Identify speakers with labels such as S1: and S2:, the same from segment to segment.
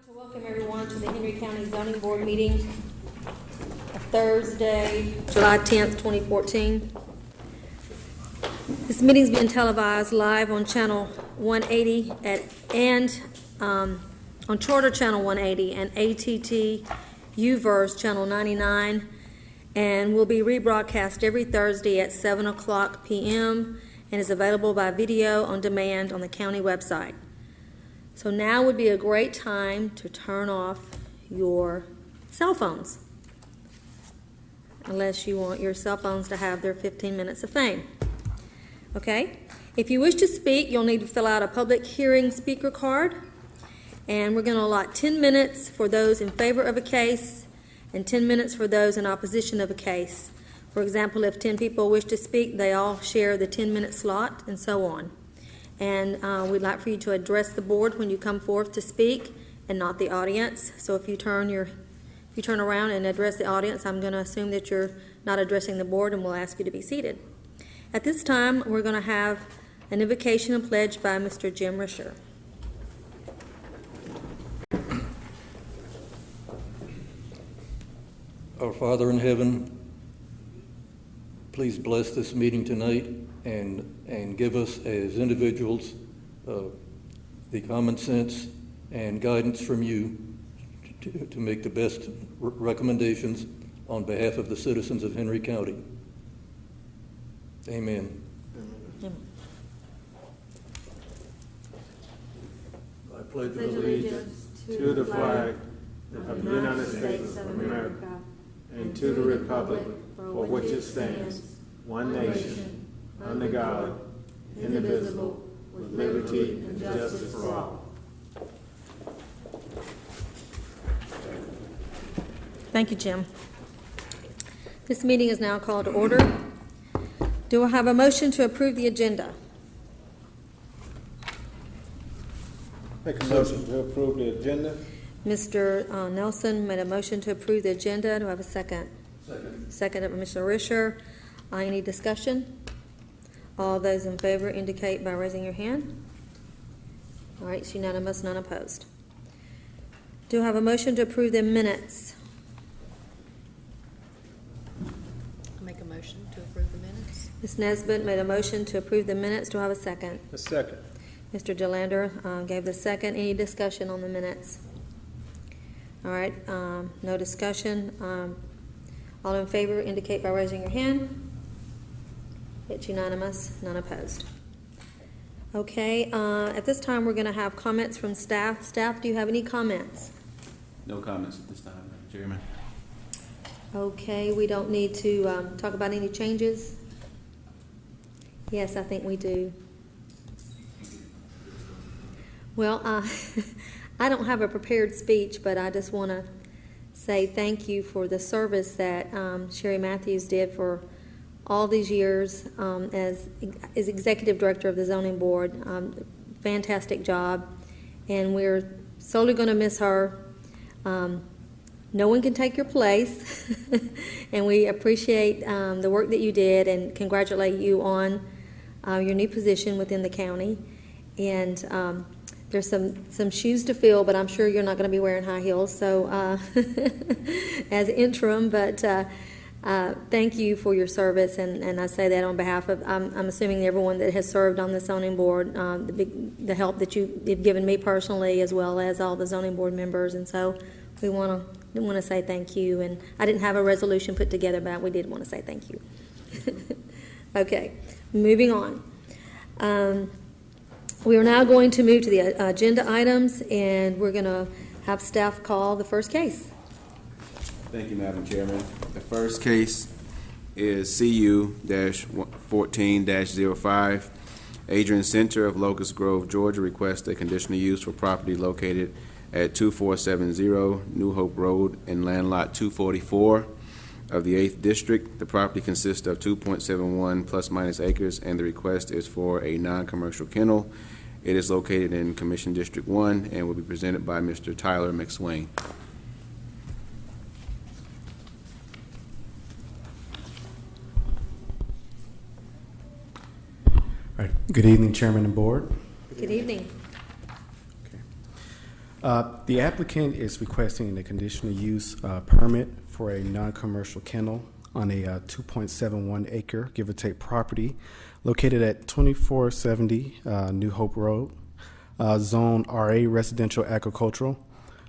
S1: To welcome everyone to the Henry County Zoning Board meeting of Thursday, July 10th, 2014. This meeting is being televised live on Channel 180 and on Charter Channel 180 and ATT UVerse Channel 99, and will be rebroadcast every Thursday at 7 o'clock p.m. and is available by video on demand on the county website. So now would be a great time to turn off your cell phones, unless you want your cell phones to have their 15 minutes of fame. Okay? If you wish to speak, you'll need to fill out a public hearing speaker card, and we're going to allot 10 minutes for those in favor of a case and 10 minutes for those in opposition of a case. For example, if 10 people wish to speak, they all share the 10-minute slot, and so on. And we'd like for you to address the board when you come forth to speak, and not the audience. So if you turn around and address the audience, I'm going to assume that you're not addressing the board, and we'll ask you to be seated. At this time, we're going to have an invocation and pledge by Mr. Jim Risher.
S2: Our Father in heaven, please bless this meeting tonight and give us as individuals the common sense and guidance from you to make the best recommendations on behalf of the citizens of Henry County. Amen. I pledge allegiance
S3: to the flag of the United States of America and to the republic for which it stands, one nation, under God, indivisible, with liberty and justice for all.
S1: Thank you, Jim. This meeting is now called to order. Do I have a motion to approve the agenda?
S3: Make a motion to approve the agenda.
S1: Mr. Nelson made a motion to approve the agenda. Do I have a second?
S2: Second.
S1: Second by Mr. Risher. Any discussion? All those in favor indicate by raising your hand. All right, it's unanimous, none opposed. Do I have a motion to approve the minutes?
S4: I'll make a motion to approve the minutes.
S1: Ms. Nesbitt made a motion to approve the minutes. Do I have a second?
S3: A second.
S1: Mr. DeLander gave the second. Any discussion on the minutes? All right, no discussion. All in favor indicate by raising your hand. It's unanimous, none opposed. Okay, at this time we're going to have comments from staff. Staff, do you have any comments?
S5: No comments at this time, Madam Chairman.
S1: Okay, we don't need to talk about any changes? Yes, I think we do. Well, I don't have a prepared speech, but I just want to say thank you for the service that Sherry Matthews did for all these years as executive director of the zoning board. Fantastic job, and we're solely going to miss her. No one can take your place, and we appreciate the work that you did and congratulate you on your new position within the county. And there's some shoes to fill, but I'm sure you're not going to be wearing high heels, so as interim, but thank you for your service, and I say that on behalf of, I'm assuming everyone that has served on the zoning board, the help that you've given me personally, as well as all the zoning board members, and so we want to say thank you. And I didn't have a resolution put together, but we did want to say thank you. Okay, moving on. We are now going to move to the agenda items, and we're going to have staff call the first case.
S5: Thank you, Madam Chairman. The first case is CU-14-05. Adrian Center of Locust Grove, Georgia, requests a conditional use for property located at 2470 New Hope Road in land lot 244 of the 8th District. The property consists of 2.71 plus minus acres, and the request is for a non-commercial kennel. It is located in Commission District 1 and will be presented by Mr. Tyler McSwain.
S6: All right. Good evening, Chairman and Board.
S1: Good evening.
S6: The applicant is requesting a conditional use permit for a non-commercial kennel on a 2.71 acre, give or take, property located at 2470 New Hope Road, Zone RA Residential Agricultural.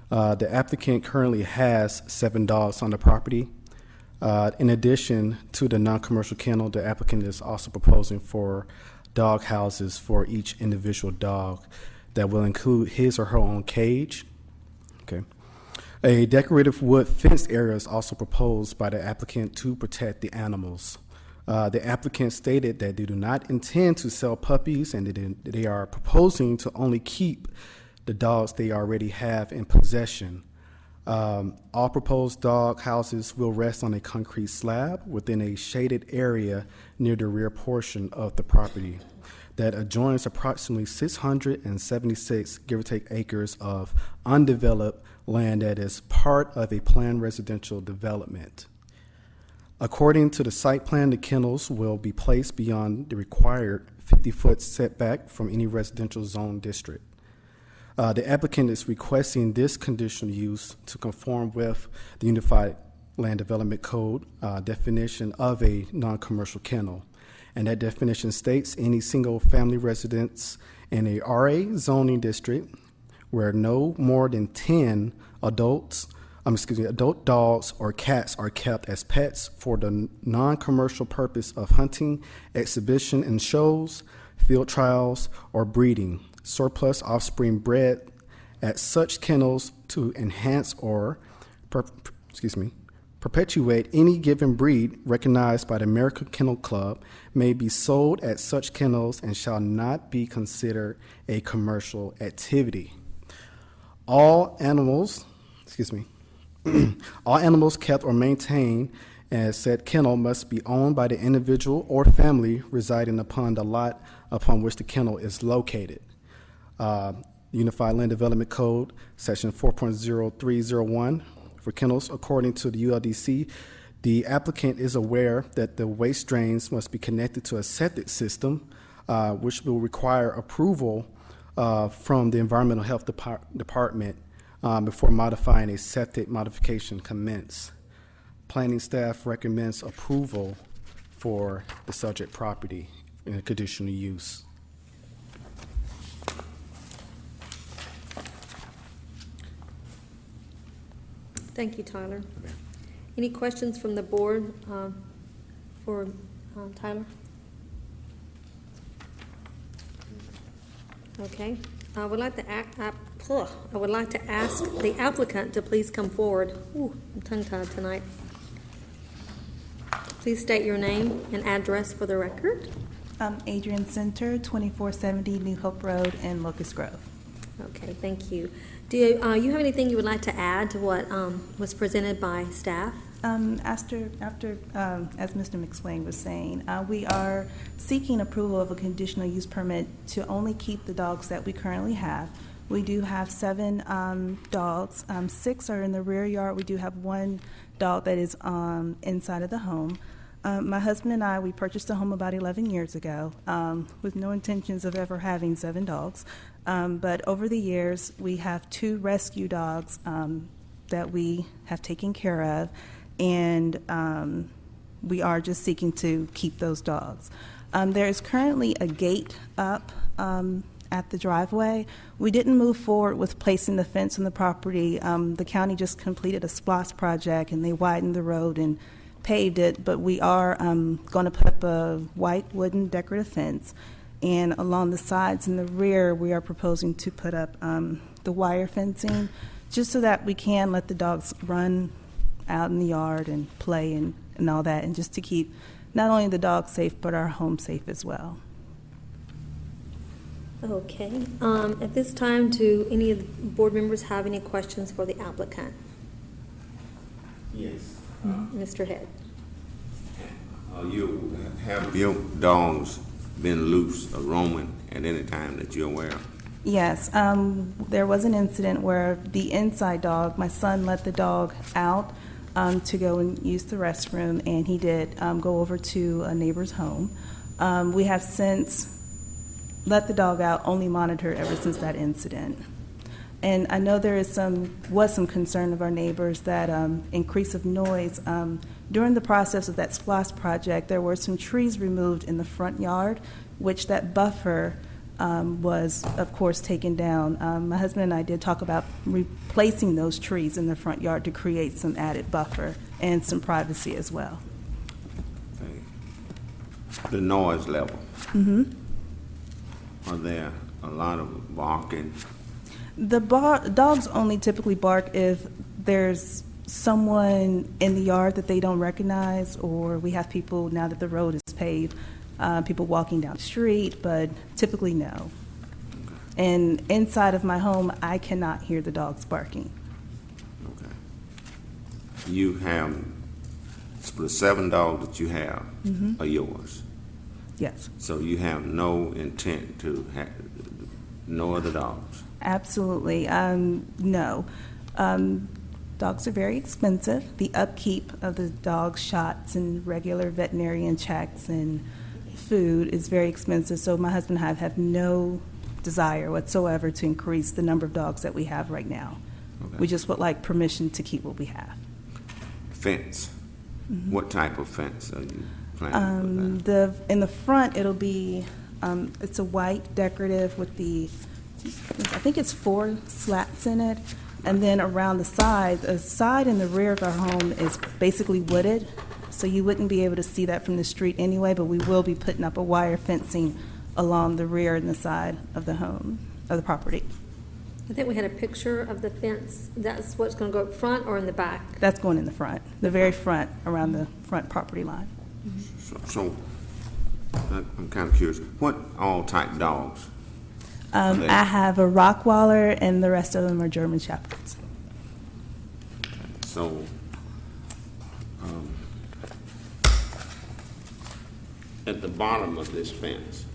S6: The applicant currently has 7 dogs on the property. In addition to the non-commercial kennel, the applicant is also proposing for dog houses for each individual dog that will include his or her own cage. Okay. A decorative wood fenced area is also proposed by the applicant to protect the animals. The applicant stated that they do not intend to sell puppies and that they are proposing to only keep the dogs they already have in possession. All proposed dog houses will rest on a concrete slab within a shaded area near the rear portion of the property that adjoins approximately 676, give or take, acres of undeveloped land that is part of a planned residential development. According to the site plan, the kennels will be placed beyond the required 50-foot setback from any residential zone district. The applicant is requesting this conditional use to conform with the Unified Land Development Code definition of a non-commercial kennel. And that definition states any single-family residence in a RA zoning district where no more than 10 adult dogs or cats are kept as pets for the non-commercial purpose of hunting, exhibition and shows, field trials, or breeding. Surplus offspring bred at such kennels to enhance or perpetuate any given breed recognized by the American Kennel Club may be sold at such kennels and shall not be considered a commercial activity. All animals kept or maintained as said kennel must be owned by the individual or family residing upon the lot upon which the kennel is located. Unified Land Development Code, Section 4.0301, for kennels, according to the ULDC, the applicant is aware that the waste drains must be connected to a septic system, which will require approval from the Environmental Health Department before modifying a septic modification commence. Planning staff recommends approval for the subject property in a conditional use.
S1: Thank you, Tyler. Any questions from the board for Tyler? Okay. I would like to ask the applicant to please come forward. Ooh, I'm tongue-tied tonight. Please state your name and address for the record.
S7: Adrian Center, 2470 New Hope Road in Locust Grove.
S1: Okay, thank you. Do you have anything you would like to add to what was presented by staff?
S7: After as Mr. McSwain was saying, we are seeking approval of a conditional use permit to only keep the dogs that we currently have. We do have 7 dogs. 6 are in the rear yard. We do have 1 dog that is inside of the home. My husband and I, we purchased a home about 11 years ago with no intentions of ever having 7 dogs. But over the years, we have 2 rescue dogs that we have taken care of, and we are just seeking to keep those dogs. There is currently a gate up at the driveway. We didn't move forward with placing the fence on the property. The county just completed a SPLOST project, and they widened the road and paved it, but we are going to put up a white wooden decorative fence. And along the sides and the rear, we are proposing to put up the wire fencing, just so that we can let the dogs run out in the yard and play and all that, and just to keep not only the dogs safe, but our home safe as well.
S1: Okay. At this time, do any of the board members have any questions for the applicant?
S8: Yes.
S1: Mr. Head.
S8: You have your dogs been loose or roaming at any time that you're aware of?
S7: Yes. There was an incident where the inside dog, my son let the dog out to go and use the restroom, and he did go over to a neighbor's home. We have since let the dog out, only monitored ever since that incident. And I know there is was some concern of our neighbors that increase of noise. During the process of that SPLOST project, there were some trees removed in the front yard, which that buffer was, of course, taken down. My husband and I did talk about replacing those trees in the front yard to create some added buffer and some privacy as well.
S8: Okay. The noise level. Are there a lot of barking?
S7: The dogs only typically bark if there's someone in the yard that they don't recognize, or we have people, now that the road is paved, people walking down the street, but typically no. And inside of my home, I cannot hear the dogs barking.
S8: Okay. You have, the 7 dogs that you have are yours.
S7: Yes,
S8: So you have no intent to have no other dogs?
S7: absolutely. No. Dogs are very expensive. The upkeep of the dog shots and regular veterinarian checks and food is very expensive. So my husband and I have no desire whatsoever to increase the number of dogs that we have right now.
S8: Okay.
S7: We just would like permission to keep what we have.
S8: Fence. What type of fence are you planning to put down?
S7: In the front, it'll be, it's a white decorative with I think it's 4 slats in it. And then around the side and the rear of our home is basically wooded. So you wouldn't be able to see that from the street anyway, but we will be putting up a wire fencing along the rear and the side of the home, of the property.
S1: I think we had a picture of the fence. That's what's going to go up front or in the back?
S7: That's going in the front, the very front, around the front property line.
S8: So I'm kind of curious. What all type dogs? Okay.
S7: I have a Rottweiler, and the rest of them are German Shepherds.
S8: So, at the bottom of this fence,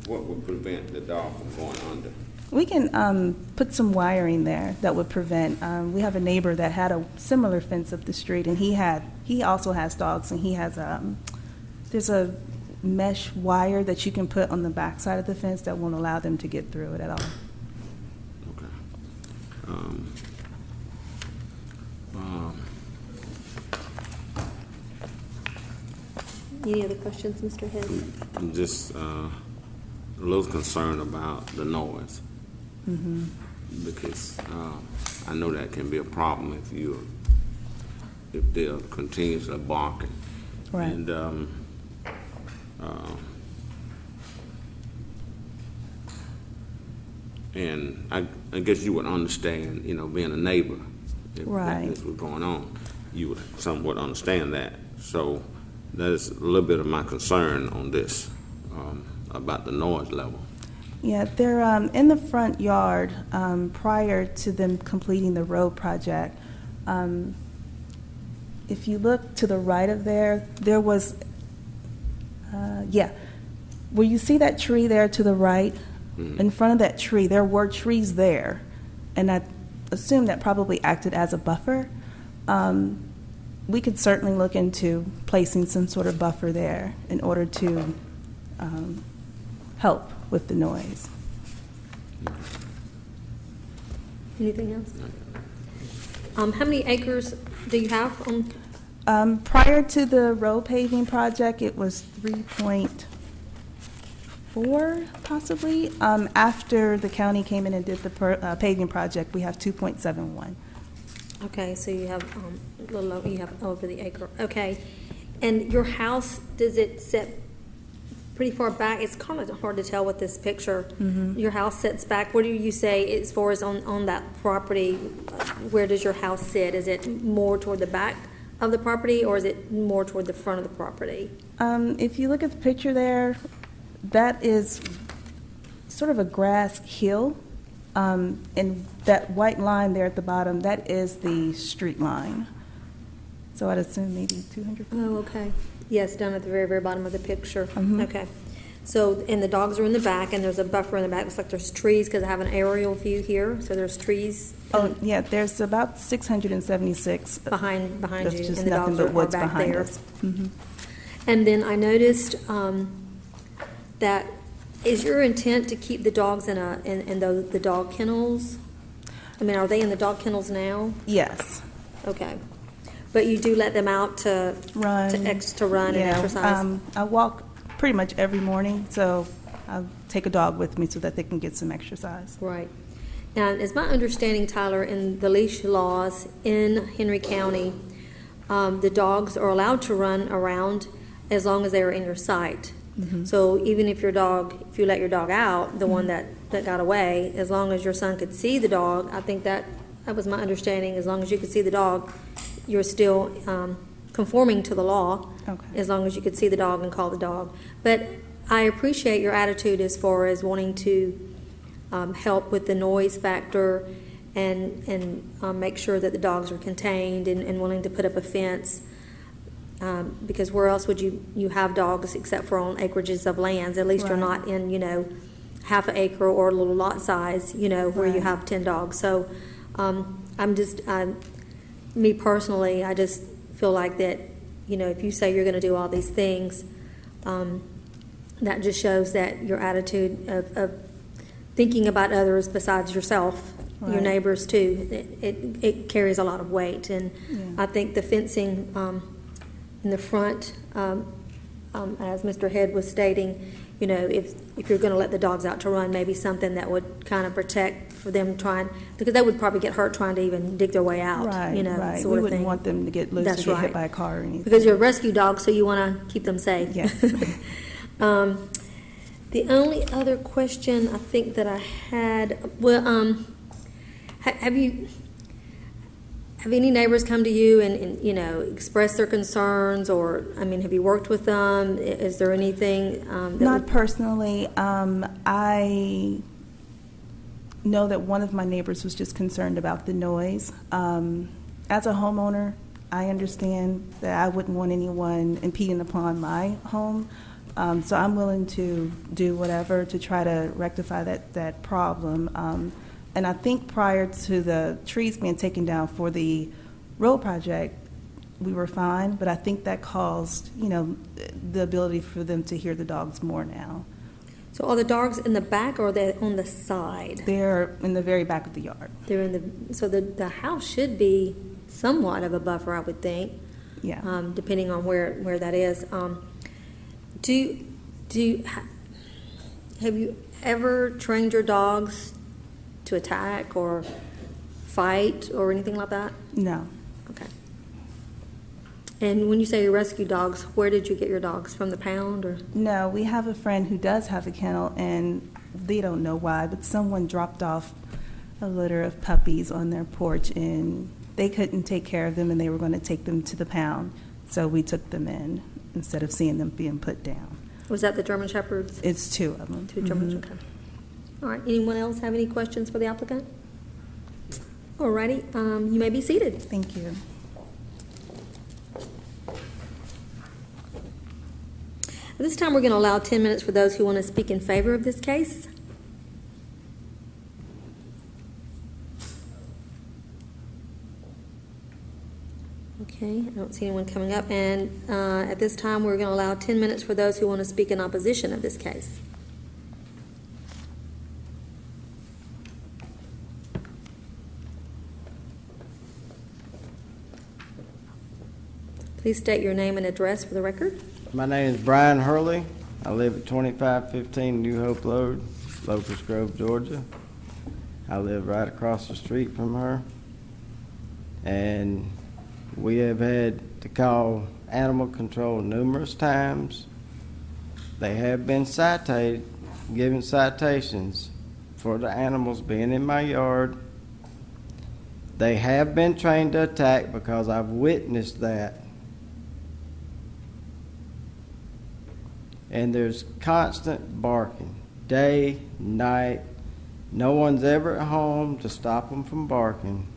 S8: what would prevent the dog from going under?
S7: We can put some wiring there that would prevent. We have a neighbor that had a similar fence up the street, and he also has dogs, and he has there's a mesh wire that you can put on the back side of the fence that won't allow them to get through it at all.
S8: Okay.
S1: Any other questions, Mr. Head?
S8: I'm just a little concerned about the noise. Because I know that can be a problem if they're continuously barking.
S7: Right.
S8: And I guess you would understand, being a neighbor, if
S7: Right.
S8: this was going on, you would somewhat understand that. So that is a little bit of my concern on this, about the noise level.
S7: Yeah, they're in the front yard prior to them completing the road project. If you look to the right of there was, where you see that tree there to the right, in front of that tree, there were trees there, and I assume that probably acted as a buffer. We could certainly look into placing some sort of buffer there in order to help with the noise.
S1: Anything else? How many acres do you have on?
S7: Prior to the road paving project, it was 3.4 possibly. After the county came in and did the paving project, we have 2.71.
S1: Okay, so you have a little over, you have over the acre. Okay, and your house, does it sit pretty far back? It's kind of hard to tell with this picture. Your house sits back. What do you say as far as on that property? Where does your house sit? Is it more toward the back of the property, or is it more toward the front of the property?
S7: If you look at the picture there, that is sort of a grass hill. And that white line there at the bottom, that is the street line. So I'd assume maybe 200 feet.
S1: Oh, okay. Yes, down at the very, very bottom of the picture. Okay. So, and the dogs are in the back, and there's a buffer in the back. Looks like there's trees, because I have an aerial view here, so there's trees.
S7: Oh, yeah, there's about 676.
S1: Behind
S7: There's
S1: you,
S7: just
S1: and the
S7: nothing
S1: dogs
S7: but
S1: are
S7: woods
S1: back
S7: behind
S1: there.
S7: us.
S1: And then I noticed that Is your intent to keep the dogs in the dog kennels? I mean, are they in the dog kennels now?
S7: Yes.
S1: Okay. But you do let them out to
S7: Run.
S1: to run and
S7: Yeah,
S1: exercise?
S7: I walk pretty much every morning, so I'll take a dog with me so that they can get some exercise.
S1: Right. Now, it's my understanding, Tyler, in the leash laws in Henry County, the dogs are allowed to run around as long as they are in your sight. So even if you let your dog out, the one that got away, as long as your son could see the dog, I think that was my understanding, as long as you could see the dog, you're still conforming to the law,
S7: Okay.
S1: as long as you could see the dog and call the dog. But I appreciate your attitude as far as wanting to help with the noise factor and make sure that the dogs are contained and willing to put up a fence. Because where else would you have dogs except for on acreages of lands? At least you're
S7: Right.
S1: not in, half an acre or a little lot size, where you
S7: Right.
S1: have 10 dogs. So me personally, I just feel like that, if you say you're going to do all these things, that just shows that your attitude of thinking about others besides yourself, your
S7: Right.
S1: neighbors too, it carries a lot of weight. And I think the fencing in the front, as Mr. Head was stating, if you're going to let the dogs out to run, maybe something that would kind of protect for them because they would probably get hurt trying to even dig their way out,
S7: Right, right.
S1: sort
S7: We
S1: of
S7: wouldn't
S1: thing.
S7: want them to get loose
S1: That's
S7: or get
S1: right.
S7: hit by a car or anything.
S1: Because you're a rescue dog, so you want to keep them safe.
S7: Yes.
S1: The only other question I think that I had, have any neighbors come to you and express their concerns, or have you worked with them? Is there anything that
S7: Not personally. I know that one of my neighbors was just concerned about the noise. As a homeowner, I understand that I wouldn't want anyone impeding upon my home. So I'm willing to do whatever to try to rectify that problem. And I think prior to the trees being taken down for the road project, we were fine, but I think that caused, the ability for them to hear the dogs more now.
S1: So are the dogs in the back or are they on the side?
S7: They're in the very back of the yard.
S1: They're so the house should be somewhat of a buffer, I would think.
S7: Yeah.
S1: Depending on where that is. Have you ever trained your dogs to attack or fight or anything like that?
S7: No.
S1: Okay. And when you say you rescue dogs, where did you get your dogs? From the pound or?
S7: No, we have a friend who does have a kennel, and they don't know why, but someone dropped off a litter of puppies on their porch, and they couldn't take care of them, and they were going to take them to the pound. So we took them in instead of seeing them being put down.
S1: Was that the German Shepherds?
S7: It's two of them.
S1: Two German okay. All right. Anyone else have any questions for the applicant? All righty. You may be seated.
S7: Thank you.
S1: At this time, we're going to allow 10 minutes for those who want to speak in favor of this case. Okay, I don't see anyone coming up. And at this time, we're going to allow 10 minutes for those who want to speak in opposition of this case. Please state your name and address for the record.
S9: My name is Brian Hurley. I live at 2515 New Hope Road, Locust Grove, Georgia. I live right across the street from her. And we have had to call animal control numerous times. They have been cited, given citations for the animals being in my yard. They have been trained to attack because I've witnessed that. And there's constant barking, day, night. No one's ever at home to stop them from barking.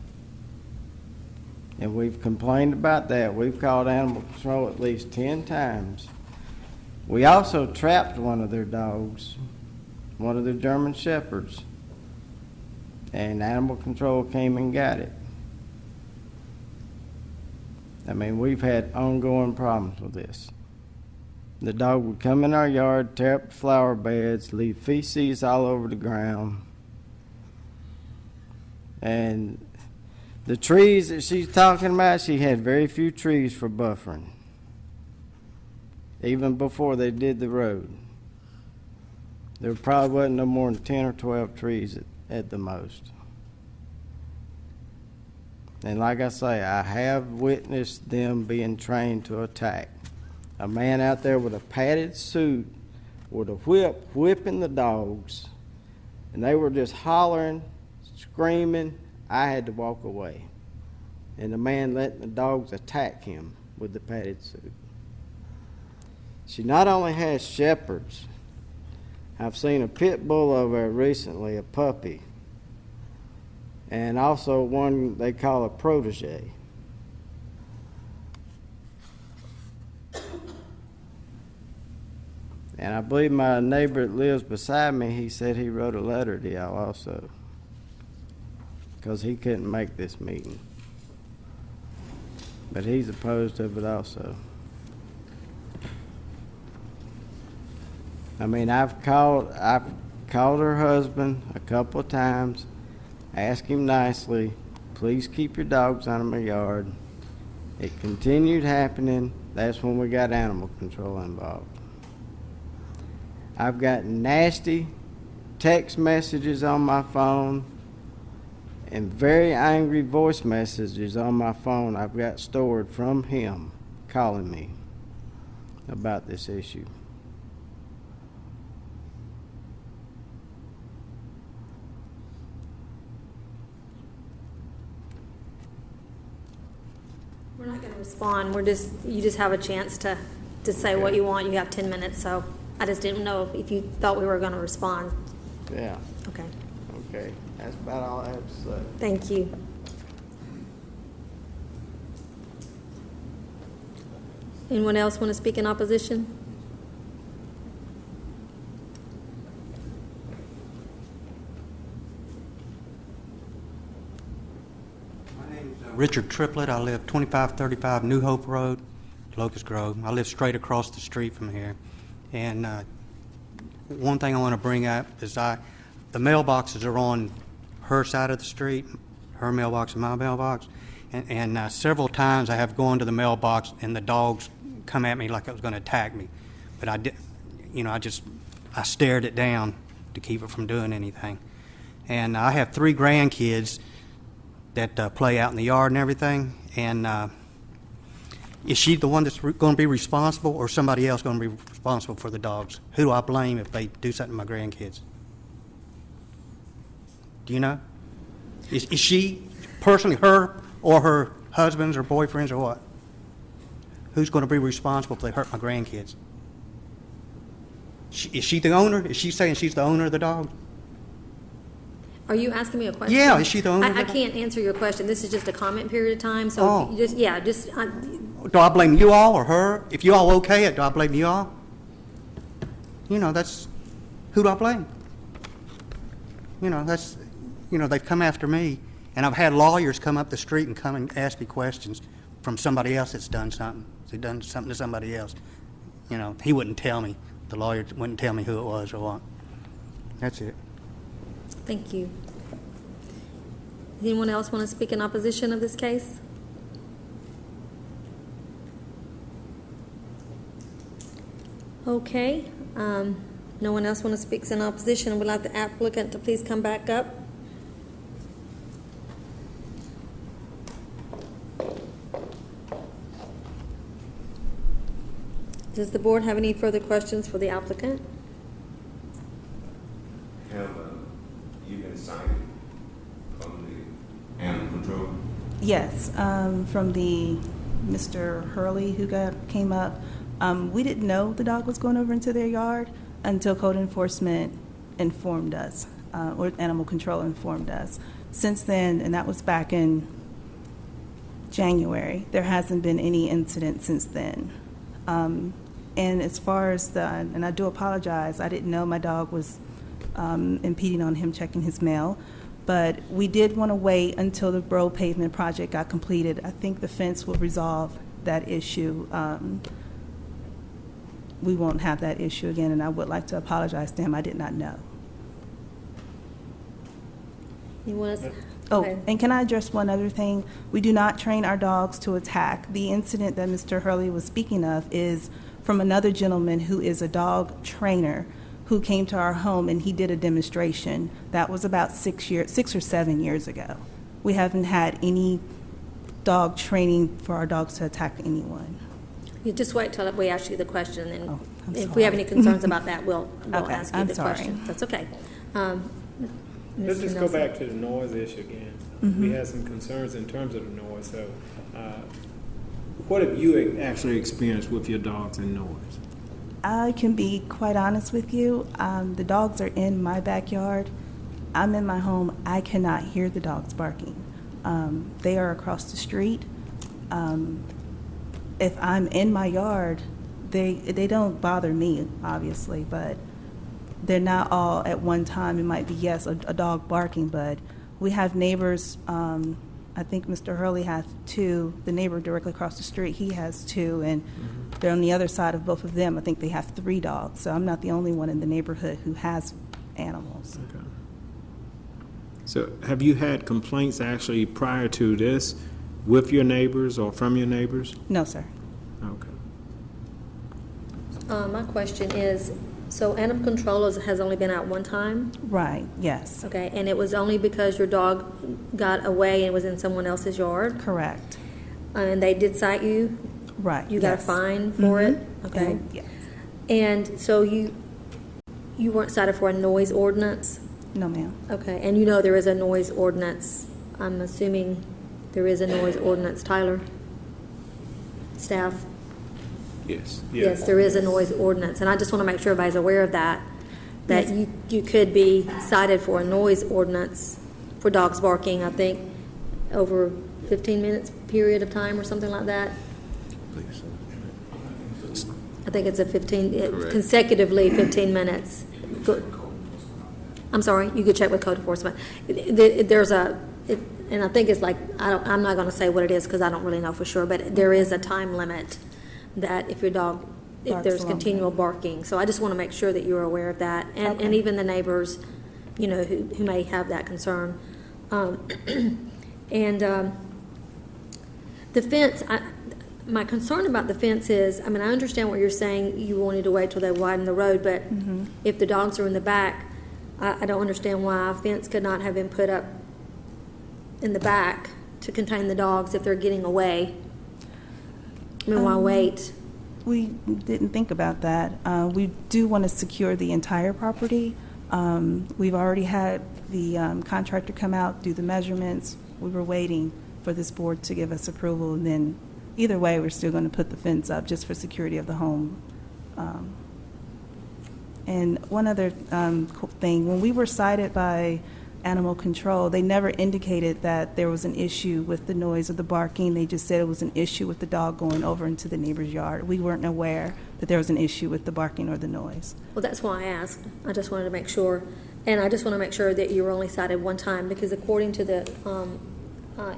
S9: And we've complained about that. We've called animal control at least 10 times. We also trapped one of their dogs, one of their German Shepherds. And animal control came and got it. I mean, we've had ongoing problems with this. The dog would come in our yard, tear up the flower beds, leave feces all over the ground. And the trees that she's talking about, she had very few trees for buffering, even before they did the road. There probably wasn't no more than 10 or 12 trees at the most. And like I say, I have witnessed them being trained to attack. A man out there with a padded suit with a whip, whipping the dogs, and they were just hollering, screaming. I had to walk away. And the man letting the dogs attack him with the padded suit. She not only has shepherds, I've seen a pit bull over there recently, a puppy, and also one they call a protege. And I believe my neighbor that lives beside me, he said he wrote a letter to y'all also, because he couldn't make this meeting. But he's opposed to it also. I mean, I've called her husband a couple of times, asked him nicely, please keep your dogs out of my yard. It continued happening. That's when we got animal control involved. I've got nasty text messages on my phone and very angry voice messages on my phone I've got stored from him calling me about this issue.
S1: We're not going to respond. You just have a chance to say what you want. You have 10 minutes, so I just didn't know if you thought we were going to respond.
S9: Yeah.
S1: Okay.
S9: Okay. That's about all I have to say.
S1: Thank you. Anyone else want to speak in opposition?
S10: Richard Triplett. I live 2535 New Hope Road, Locust Grove. I live straight across the street from here. And one thing I want to bring up is the mailboxes are on her side of the street, her mailbox and my mailbox. And several times I have gone to the mailbox and the dogs come at me like it was going to attack me. But I stared it down to keep it from doing anything. And I have 3 grandkids that play out in the yard and everything, and is she the one that's going to be responsible, or somebody else going to be responsible for the dogs? Who do I blame if they do something to my grandkids? Do you know? Is she personally, her or her husbands or boyfriends or what? Who's going to be responsible if they hurt my grandkids? Is she the owner? Is she saying she's the owner of the dog?
S1: Are you asking me a question?
S10: Yeah, is she the owner?
S1: I can't answer your question. This is just a comment period of time, so if you
S10: Do I blame you all or her? If you all okay it, do I blame you all? That's who do I blame? They've come after me, and I've had lawyers come up the street and come and ask me questions from somebody else that's done something. They've done something to somebody else. He wouldn't tell me. The lawyer wouldn't tell me who it was or what. That's it.
S1: Thank you. Does anyone else want to speak in opposition of this case? Okay. No one else want to speak in opposition. Would like the applicant to please come back up. Does the board have any further questions for the applicant?
S8: Have you been cited from the animal control?
S7: Yes, from the Mr. Hurley who came up. We didn't know the dog was going over into their yard until code enforcement informed us, or animal control informed us. Since then, and that was back in January, there hasn't been any incident since then. And as far as and I do apologize, I didn't know my dog was impeding on him checking his mail. But we did want to wait until the road pavement project got completed. I think the fence will resolve that issue we won't have that issue again, and I would like to apologize to him. I did not know.
S1: Anyone else?
S7: Oh,
S1: Okay.
S7: and can I address one other thing? We do not train our dogs to attack. The incident that Mr. Hurley was speaking of is from another gentleman who is a dog trainer who came to our home and he did a demonstration. That was about 6 or 7 years ago. We haven't had any dog training for our dogs to attack anyone.
S1: You just wait till we ask you the question, and
S7: Oh, I'm
S1: then if we have
S7: sorry.
S1: any concerns about that, we'll
S7: Okay,
S1: ask you
S7: I'm
S1: the
S7: sorry.
S1: question. That's okay.
S3: Let's
S1: Mr.
S3: just go
S1: Nelson?
S3: back to the noise issue again. We had some concerns in terms of the noise, so what have you actually experienced with your dogs and noise?
S7: I can be quite honest with you. The dogs are in my backyard. I'm in my home. I cannot hear the dogs barking. They are across the street. If I'm in my yard, they don't bother me, obviously, but they're not all at one time. It might be, yes, a dog barking, but we have neighbors. I think Mr. Hurley has 2. The neighbor directly across the street, he has 2, and they're on the other side of both of them. I think they have 3 dogs, so I'm not the only one in the neighborhood who has animals.
S3: Okay. So have you had complaints actually prior to this with your neighbors or from your neighbors?
S7: No, sir.
S3: Okay.
S1: My question is, so animal control has only been out one time?
S7: Right, yes,
S1: Okay, and it was only because your dog got away and was in someone else's yard?
S7: correct.
S1: And they did cite you?
S7: Right,
S1: You got a
S7: yes.
S1: fine for it?
S7: Mhm.
S1: Okay.
S7: And, yes.
S1: And so you weren't cited for a noise ordinance?
S7: No, ma'am.
S1: Okay, and you know there is a noise ordinance. I'm assuming there is a noise ordinance, Tyler? Staff?
S5: Yes.
S1: Yes, there is a noise ordinance, and I just want to make sure everybody's aware of that, that you could be cited for a noise ordinance for dogs barking, I think, over 15 minutes period of time or something like that.
S5: Please.
S1: I think it's a
S5: Correct.
S1: consecutively 15 minutes. I'm sorry, you could check with code enforcement. There's and I think it's like, I'm not going to say what it is because I don't really know for sure, but there is a time limit that if your dog, if
S7: Barks
S1: there's
S7: along
S1: continual barking. So I just want to make sure that you're aware of that, and
S7: Okay.
S1: even the neighbors, you know, who may have that concern. The fence, my concern about the fence is, I mean, I understand what you're saying, you wanted to wait till they widen the road, but if the dogs are in the back, I don't understand why a fence could not have been put up in the back to contain the dogs if they're getting away. I mean, why wait?
S7: We didn't think about that. We do want to secure the entire property. We've already had the contractor come out, do the measurements. We were waiting for this board to give us approval, and then either way, we're still going to put the fence up just for security of the home. And one other thing, when we were cited by Animal Control, they never indicated that there was an issue with the noise or the barking. They just said it was an issue with the dog going over into the neighbor's yard. We weren't aware that there was an issue with the barking or the noise.
S1: Well, that's why I asked. I just wanted to make sure. And I just want to make sure that you were only cited one time, because according to the,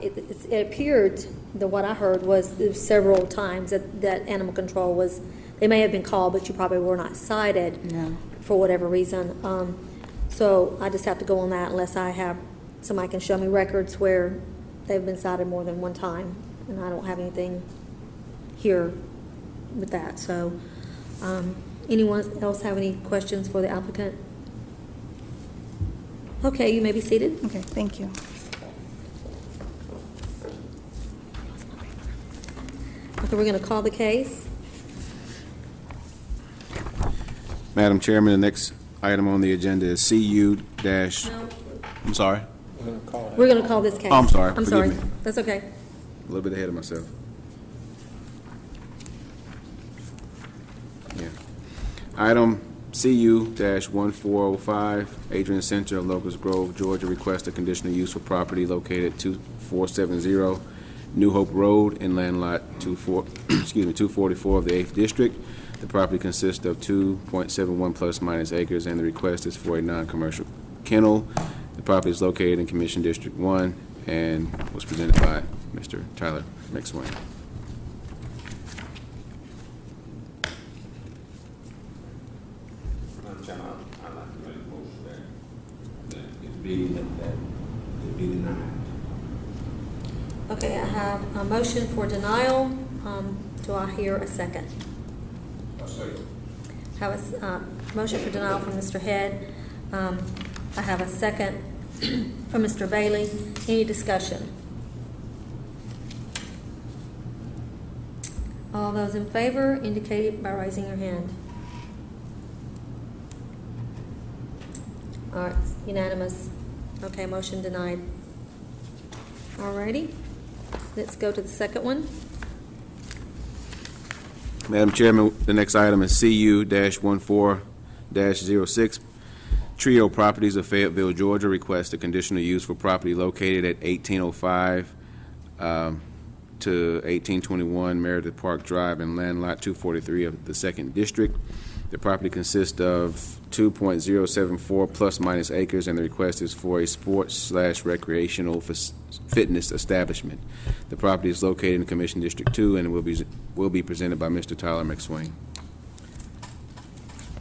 S1: it appeared that what I heard was several times that Animal Control was, they may have been called, but you probably were not cited
S7: No.
S1: for whatever reason. So I just have to go on that unless I have, somebody can show me records where they've been cited more than one time, and I don't have anything here with that. So, anyone else have any questions for the applicant? Okay, you may be seated.
S7: Okay, thank you.
S1: Okay, we're going to call the case.
S5: Madam Chairman, the next item on the agenda is CU dash, I'm sorry,
S1: We're going to call this case.
S5: Oh, I'm sorry.
S1: I'm sorry.
S5: Forgive me.
S1: That's okay.
S5: a little bit ahead of myself. Yeah. Item CU-1405, Adrian Center of Locust Grove, Georgia, requests a conditional use for property located at 2470 New Hope Road in land lot 244 of the 8th District. The property consists of 2.71 plus minus acres, and the request is for a non-commercial kennel. The property is located in Commission District 1 and was presented by Mr. Tyler McSwain. be denied.
S1: Okay, I have a motion for denial. Do I hear a second?
S5: I'll say.
S1: Have a motion for denial from Mr. Head. I have a second from Mr. Bailey. Any discussion? All those in favor indicate by raising your hand. All right, unanimous. Okay, motion denied. All righty, let's go to the second one.
S5: Madam Chairman, the next item is CU-14-06. Trio Properties of Fayetteville, Georgia, request a conditional use for property located at 1805 to 1821 Meredith Park Drive and land lot 243 of the 2nd District. The property consists of 2.074 plus minus acres, and the request is for a sports/recreational fitness establishment. The property is located in Commission District 2 and will be presented by Mr. Tyler McSwain.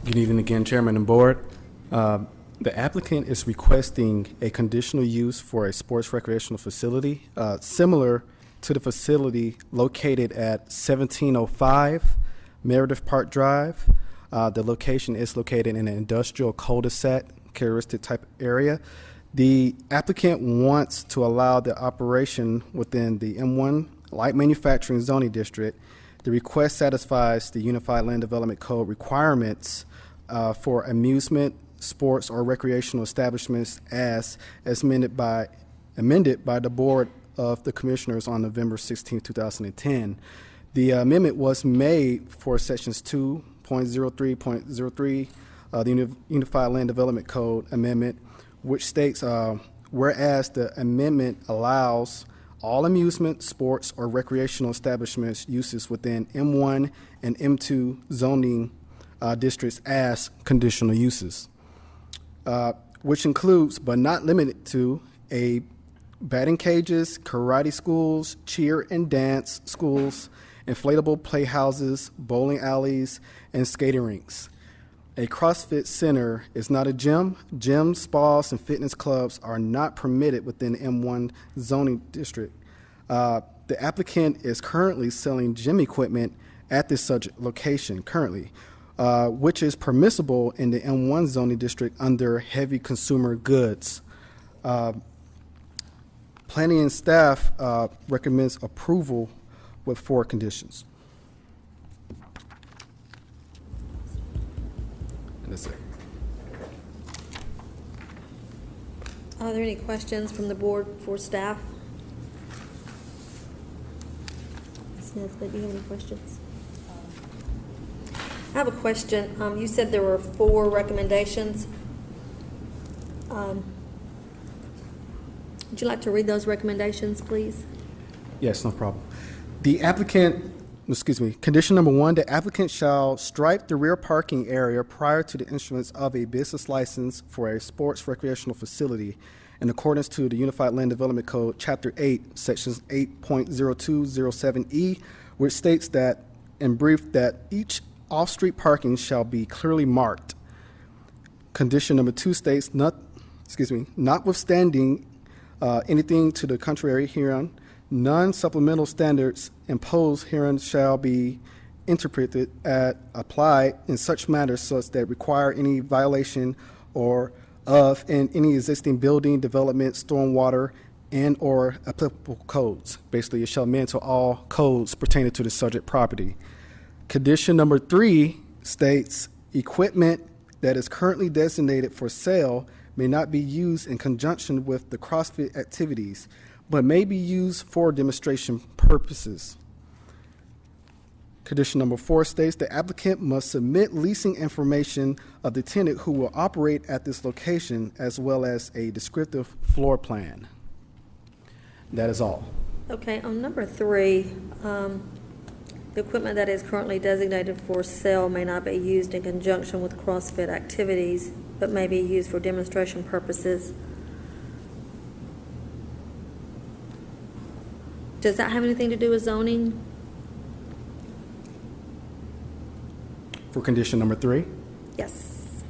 S6: Good evening again, Chairman and Board. The applicant is requesting a conditional use for a sports recreational facility similar to the facility located at 1705 Meredith Park Drive. The location is located in an industrial cul-de-sac characteristic type area. The applicant wants to allow the operation within the M1 light manufacturing zoning district. The request satisfies the Unified Land Development Code requirements for amusement, sports, or recreational establishments as amended by the Board of the Commissioners on November 16, 2010. The amendment was made for Sections 2.03.03 the Unified Land Development Code Amendment, which states, whereas the amendment allows all amusement, sports, or recreational establishments uses within M1 and M2 zoning districts as conditional uses, which includes, but not limited to, batting cages, karate schools, cheer and dance schools, inflatable playhouses, bowling alleys, and skating rinks. A CrossFit center is not a gym. Gyms, spas, and fitness clubs are not permitted within the M1 zoning district. The applicant is currently selling gym equipment at this subject location currently, which is permissible in the M1 zoning district under heavy consumer goods. Planning and staff recommends approval with 4 conditions. And that's it.
S1: Are there any questions from the board for staff? Ms. Smith, do you have any questions? I have a question. You said there were 4 recommendations. Would you like to read those recommendations, please?
S6: Yes, no problem. Condition number 1, the applicant shall stripe the rear parking area prior to the issuance of a business license for a sports recreational facility in accordance to the Unified Land Development Code, Chapter 8, Sections 8.0207E, which states that, in brief, that each off-street parking shall be clearly marked. Condition number 2 states, notwithstanding anything to the contrary herein, non-supplemental standards imposed herein shall be interpreted and applied in such matters such that require any violation or of in any existing building, development, stormwater, and or applicable codes. Basically, it shall amend to all codes pertaining to the subject property. Condition number 3 states, equipment that is currently designated for sale may not be used in conjunction with the CrossFit activities, but may be used for demonstration purposes. Condition number 4 states the applicant must submit leasing information of the tenant who will operate at this location, as well as a descriptive floor plan. That is all.
S1: Okay, on number 3, the equipment that is currently designated for sale may not be used in conjunction with CrossFit activities, but may be used for demonstration purposes. Does that have anything to do with zoning?
S6: For condition number 3?
S1: Yes.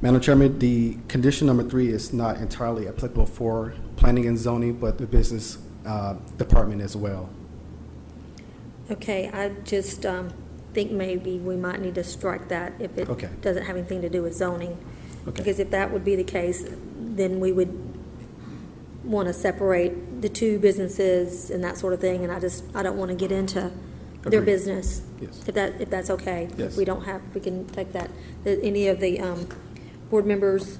S6: Madam Chairman, the condition number 3 is not entirely applicable for planning and zoning, but the business department as well.
S1: Okay, I just think maybe we might need to strike that if it
S6: Okay.
S1: doesn't have anything to do with zoning.
S6: Okay.
S1: Because if that would be the case, then we would want to separate the two businesses and that sort of thing, and I don't want to get into their
S6: Agreed.
S1: business.
S6: Yes.
S1: If that's okay.
S6: Yes.
S1: If we don't have, we can take that. Any of the board members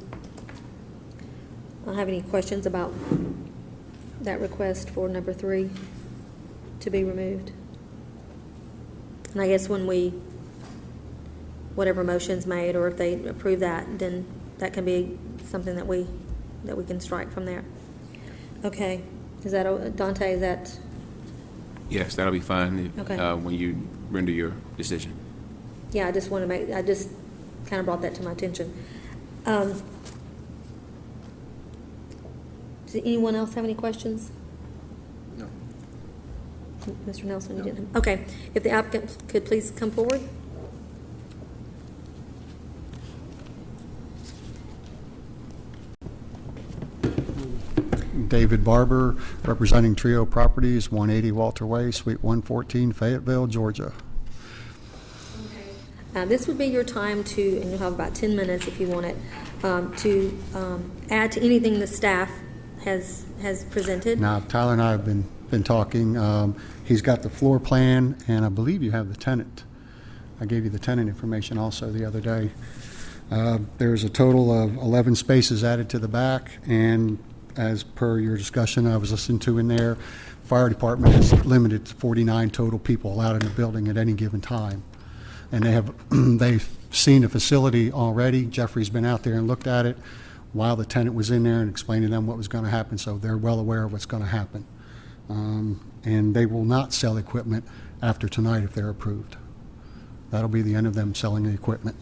S1: have any questions about that request for number 3 to be removed? And I guess when whatever motion's made, or if they approve that, then that can be something that we can strike from there. Okay, is that, Dante, is that,
S5: Yes, that'll be fine
S1: Okay.
S5: when you render your decision.
S1: yeah, I just kind of brought that to my attention. Does anyone else have any questions?
S5: No.
S1: Mr. Nelson, you didn't? Okay, if the applicant could please come forward.
S11: David Barber, representing Trio Properties, 180 Walter Way, Suite 114, Fayetteville, Georgia.
S1: This would be your time to, and you'll have about 10 minutes if you want it, to add to anything the staff has presented.
S11: Now, Tyler and I have been talking. He's got the floor plan, and I believe you have the tenant. I gave you the tenant information also the other day. There's a total of 11 spaces added to the back, and as per your discussion I was listening to in there, fire department is limited to 49 total people allowed in the building at any given time. And they've seen the facility already. Jeffrey's been out there and looked at it while the tenant was in there and explained to them what was going to happen, so they're well aware of what's going to happen. And they will not sell equipment after tonight if they're approved. That'll be the end of them selling the equipment.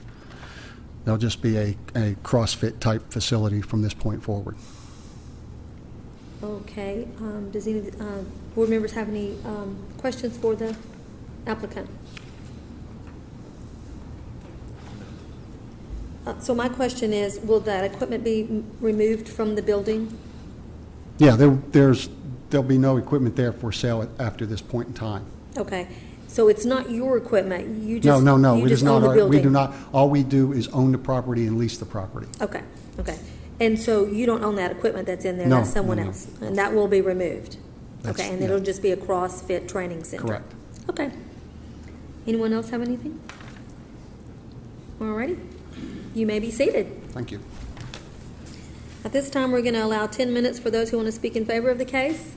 S11: They'll just be a CrossFit type facility from this point forward.
S1: Okay, does any board members have any questions for the applicant? So my question is, will that equipment be removed from the building?
S11: Yeah, there'll be no equipment there for sale after this point in time.
S1: Okay, so it's not your equipment, you
S11: No,
S1: just,
S11: no,
S1: you
S11: it
S1: just
S11: is
S1: own
S11: not.
S1: the building?
S11: We do not. All we do is own the property and lease the property.
S1: Okay, okay. And so you don't own that equipment that's in there?
S11: No,
S1: That's someone
S11: no, no.
S1: else? And that will be removed?
S11: That's-
S1: Okay, and
S11: yeah.
S1: it'll just be a CrossFit training center?
S11: Correct.
S1: Okay. Anyone else have anything? All righty. You may be seated.
S11: Thank you.
S1: At this time, we're going to allow 10 minutes for those who want to speak in favor of the case.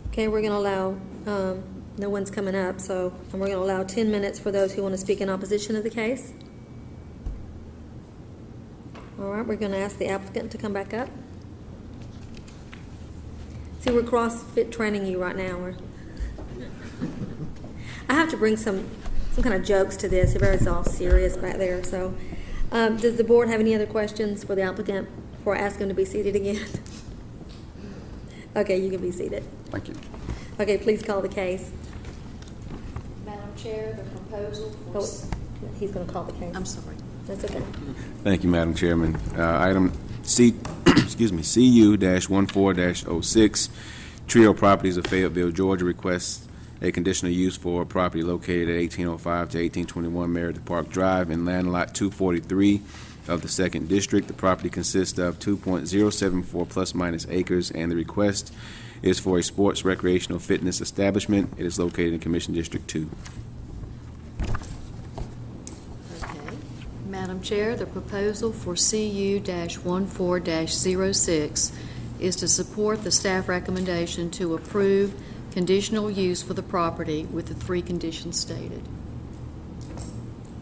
S1: Okay, we're going to allow, no one's coming up, so and we're going to allow 10 minutes for those who want to speak in opposition of the case. All right, we're going to ask the applicant to come back up. See, we're CrossFit training you right now. I have to bring some kind of jokes to this. Everybody's all serious back there. So, does the board have any other questions for the applicant before I ask him to be seated again? Okay, you can be seated.
S11: Thank you.
S1: Okay, please call the case.
S4: Madam Chair, the proposal for...
S1: Oh, he's going to call the case.
S4: I'm sorry.
S1: That's okay.
S5: Thank you, Madam Chairman. Item C, CU-14-06, Trio Properties of Fayetteville, Georgia requests a conditional use for a property located at 1805 to 1821 Meredith Park Drive in land lot 243 of the 2nd District. The property consists of 2.074 plus minus acres, and the request is for a sports recreational fitness establishment. It is located in Commission District 2.
S4: Okay. Madam Chair, the proposal for CU-14-06 is to support the staff recommendation to approve conditional use for the property with the 3 conditions stated.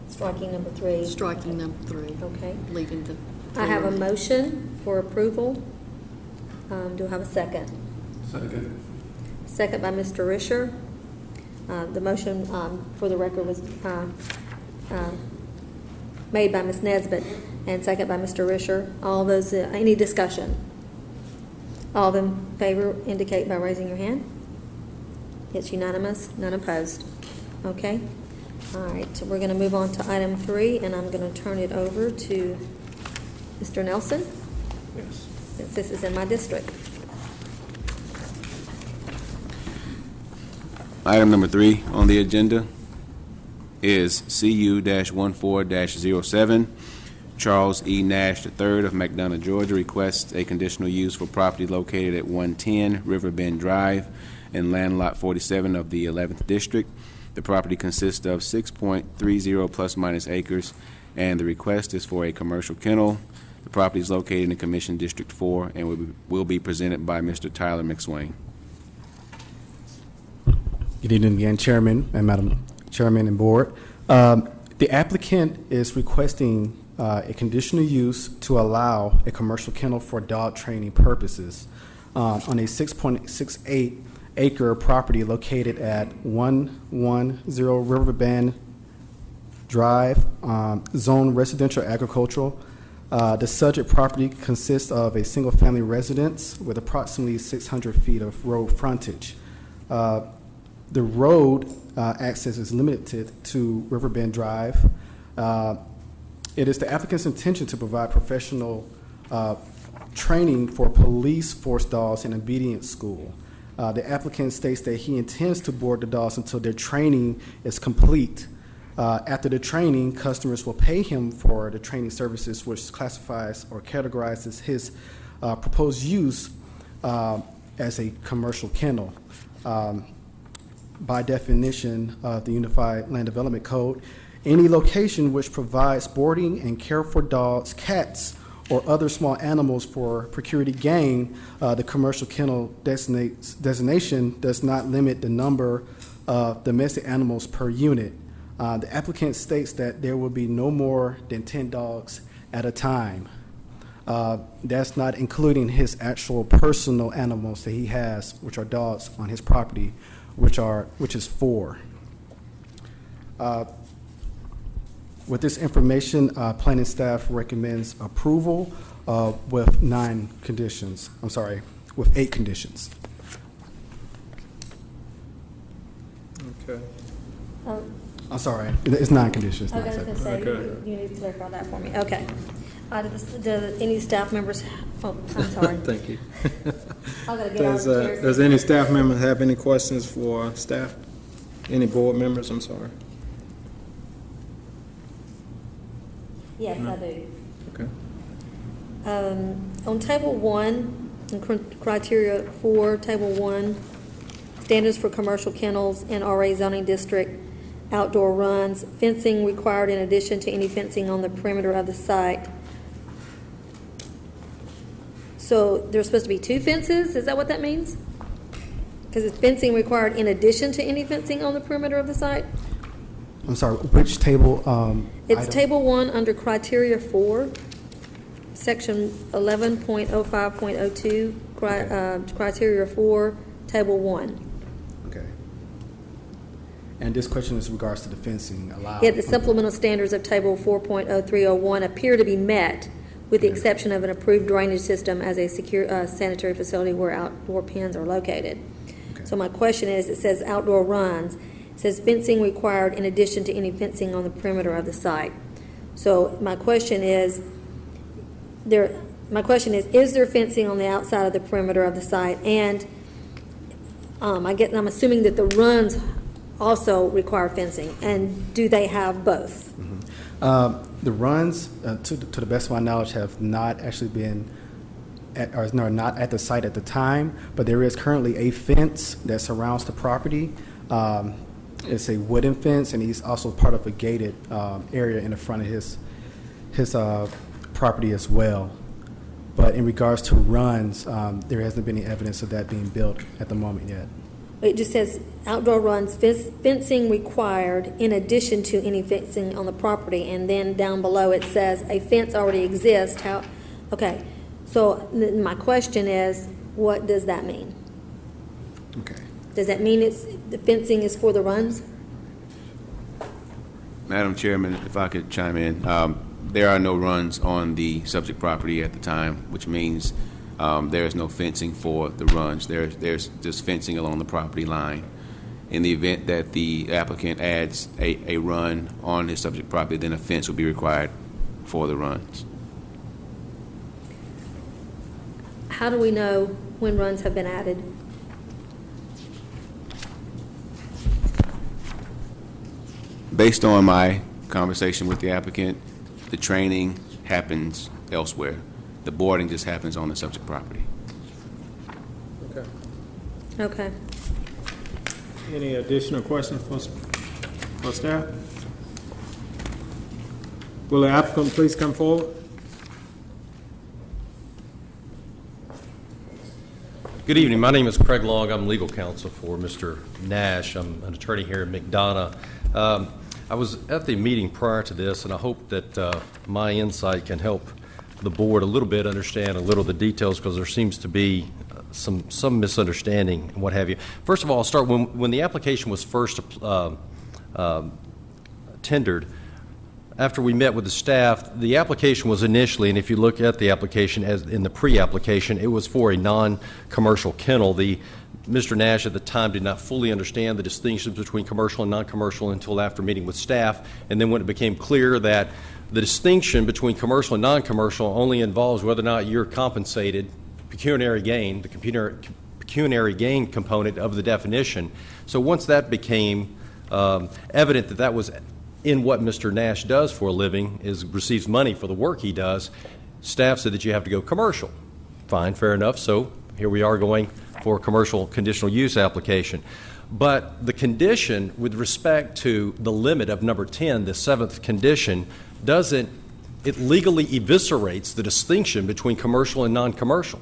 S1: Striking number 3.
S4: Striking number 3.
S1: Okay.
S4: Leaving the...
S1: I have a motion for approval. Do I have a second?
S2: Second.
S1: Second by Mr. Risher. The motion, for the record, was made by Ms. Nesbitt and second by Mr. Risher. All those, any discussion? All in favor indicate by raising your hand. It's unanimous, none opposed. Okay. All right, so we're going to move on to item 3, and I'm going to turn it over to Mr. Nelson,
S3: Yes.
S1: since this is in my district.
S5: Item number 3 on the agenda is CU-14-07. Charles E. Nash III of McDonough, Georgia requests a conditional use for property located at 110 Riverbend Drive in land lot 47 of the 11th District. The property consists of 6.30 plus minus acres, and the request is for a commercial kennel. The property is located in Commission District 4 and will be presented by Mr. Tyler McSwain.
S6: Good evening again, Chairman and Madam Chairman and Board. The applicant is requesting a conditional use to allow a commercial kennel for dog training purposes on a 6.68 acre property located at 110 Riverbend Drive, zone residential agricultural. The subject property consists of a single-family residence with approximately 600 feet of road frontage. The road access is limited to Riverbend Drive. It is the applicant's intention to provide professional training for police force dogs in obedience school. The applicant states that he intends to board the dogs until their training is complete. After the training, customers will pay him for the training services, which classifies or categorizes his proposed use as a commercial kennel. By definition of the Unified Land Development Code, any location which provides boarding and care for dogs, cats, or other small animals for procurity gain, the commercial kennel designation does not limit the number of domestic animals per unit. The applicant states that there will be no more than 10 dogs at a time. That's not including his actual personal animals that he has, which are dogs on his property, which is 4. With this information, planning staff recommends approval with 9 conditions. I'm sorry, with 8 conditions.
S3: Okay.
S6: I'm sorry, it's 9 conditions.
S1: I was
S6: not
S1: going to
S6: 7.
S1: say,
S3: Okay.
S1: you need to clarify that for me. Okay. Do any staff members, oh, I'm sorry.
S3: Thank you.
S1: I gotta get out of the chair.
S3: Does any staff member have any questions for staff? Any board members, I'm sorry?
S1: Yes, I do.
S3: Okay.
S1: On table 1, in criteria 4, table 1, standards for commercial kennels in RA zoning district, outdoor runs, fencing required in addition to any fencing on the perimeter of the site. So there's supposed to be 2 fences? Is that what that means? Because it's fencing required in addition to any fencing on the perimeter of the site?
S6: I'm sorry, which table?
S1: It's
S6: item?
S1: table 1 under criteria 4, section 11.05.02, criteria 4, table 1.
S6: Okay. And this question is in regards to the fencing allowed.
S1: Yeah, the supplemental standards of table 4.0301 appear to be met with the exception of an approved drainage system as a secure sanitary facility where outdoor pens are located.
S6: Okay.
S1: So my question is, it says outdoor runs. It says fencing required in addition to any fencing on the perimeter of the site. So my question is, is there fencing on the outside of the perimeter of the site? And I'm assuming that the runs also require fencing. And do they have both?
S6: Mm-hmm. The runs, to the best of my knowledge, have not actually been not at the site at the time, but there is currently a fence that surrounds the property. It's a wooden fence, and he's also part of a gated area in the front of his property as well. But in regards to runs, there hasn't been any evidence of that being built at the moment yet.
S1: It just says outdoor runs, fencing required in addition to any fencing on the property, and then down below it says a fence already exists. Okay, so my question is, what does that mean?
S6: Okay.
S1: Does that mean the fencing is for the runs?
S5: Madam Chairman, if I could chime in, there are no runs on the subject property at the time, which means there is no fencing for the runs. There's just fencing along the property line. In the event that the applicant adds a run on his subject property, then a fence will be required for the runs.
S1: How do we know when runs have been added?
S5: Based on my conversation with the applicant, the training happens elsewhere. The boarding just happens on the subject property.
S3: Okay.
S1: Okay.
S3: Any additional questions for staff? Will the applicant please come forward?
S12: Good evening. My name is Craig Long. I'm legal counsel for Mr. Nash. I'm an attorney here in McDonough. I was at the meeting prior to this, and I hope that my insight can help the board a little bit understand a little of the details, because there seems to be some misunderstanding and what have you. First of all, I'll start when the application was first tendered. After we met with the staff, the application was initially, and if you look at the application as in the pre-application, it was for a non-commercial kennel. Mr. Nash at the time did not fully understand the distinctions between commercial and non-commercial until after meeting with staff, and then when it became clear that the distinction between commercial and non-commercial only involves whether or not you're compensated, pecuniary gain, the pecuniary gain component of the definition. So once that became evident that that was in what Mr. Nash does for a living, is receives money for the work he does, staff said that you have to go commercial. Fine, fair enough. So here we are going for a commercial conditional use application. But the condition with respect to the limit of number 10, the seventh condition, it legally eviscerates the distinction between commercial and non-commercial.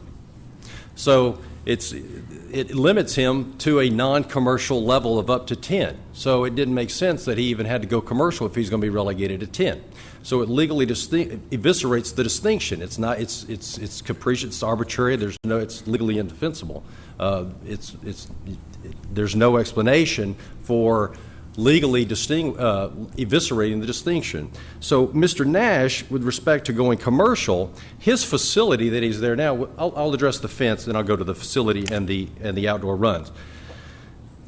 S12: So it limits him to a non-commercial level of up to 10. So it didn't make sense that he even had to go commercial if he's going to be relegated to 10. So it legally eviscerates the distinction. It's not. It's capricious. It's arbitrary. It's legally indefensible. There's no explanation for legally eviscerating the distinction. So Mr. Nash, with respect to going commercial, his facility that he's there now, I'll address the fence, then I'll go to the facility and the outdoor runs.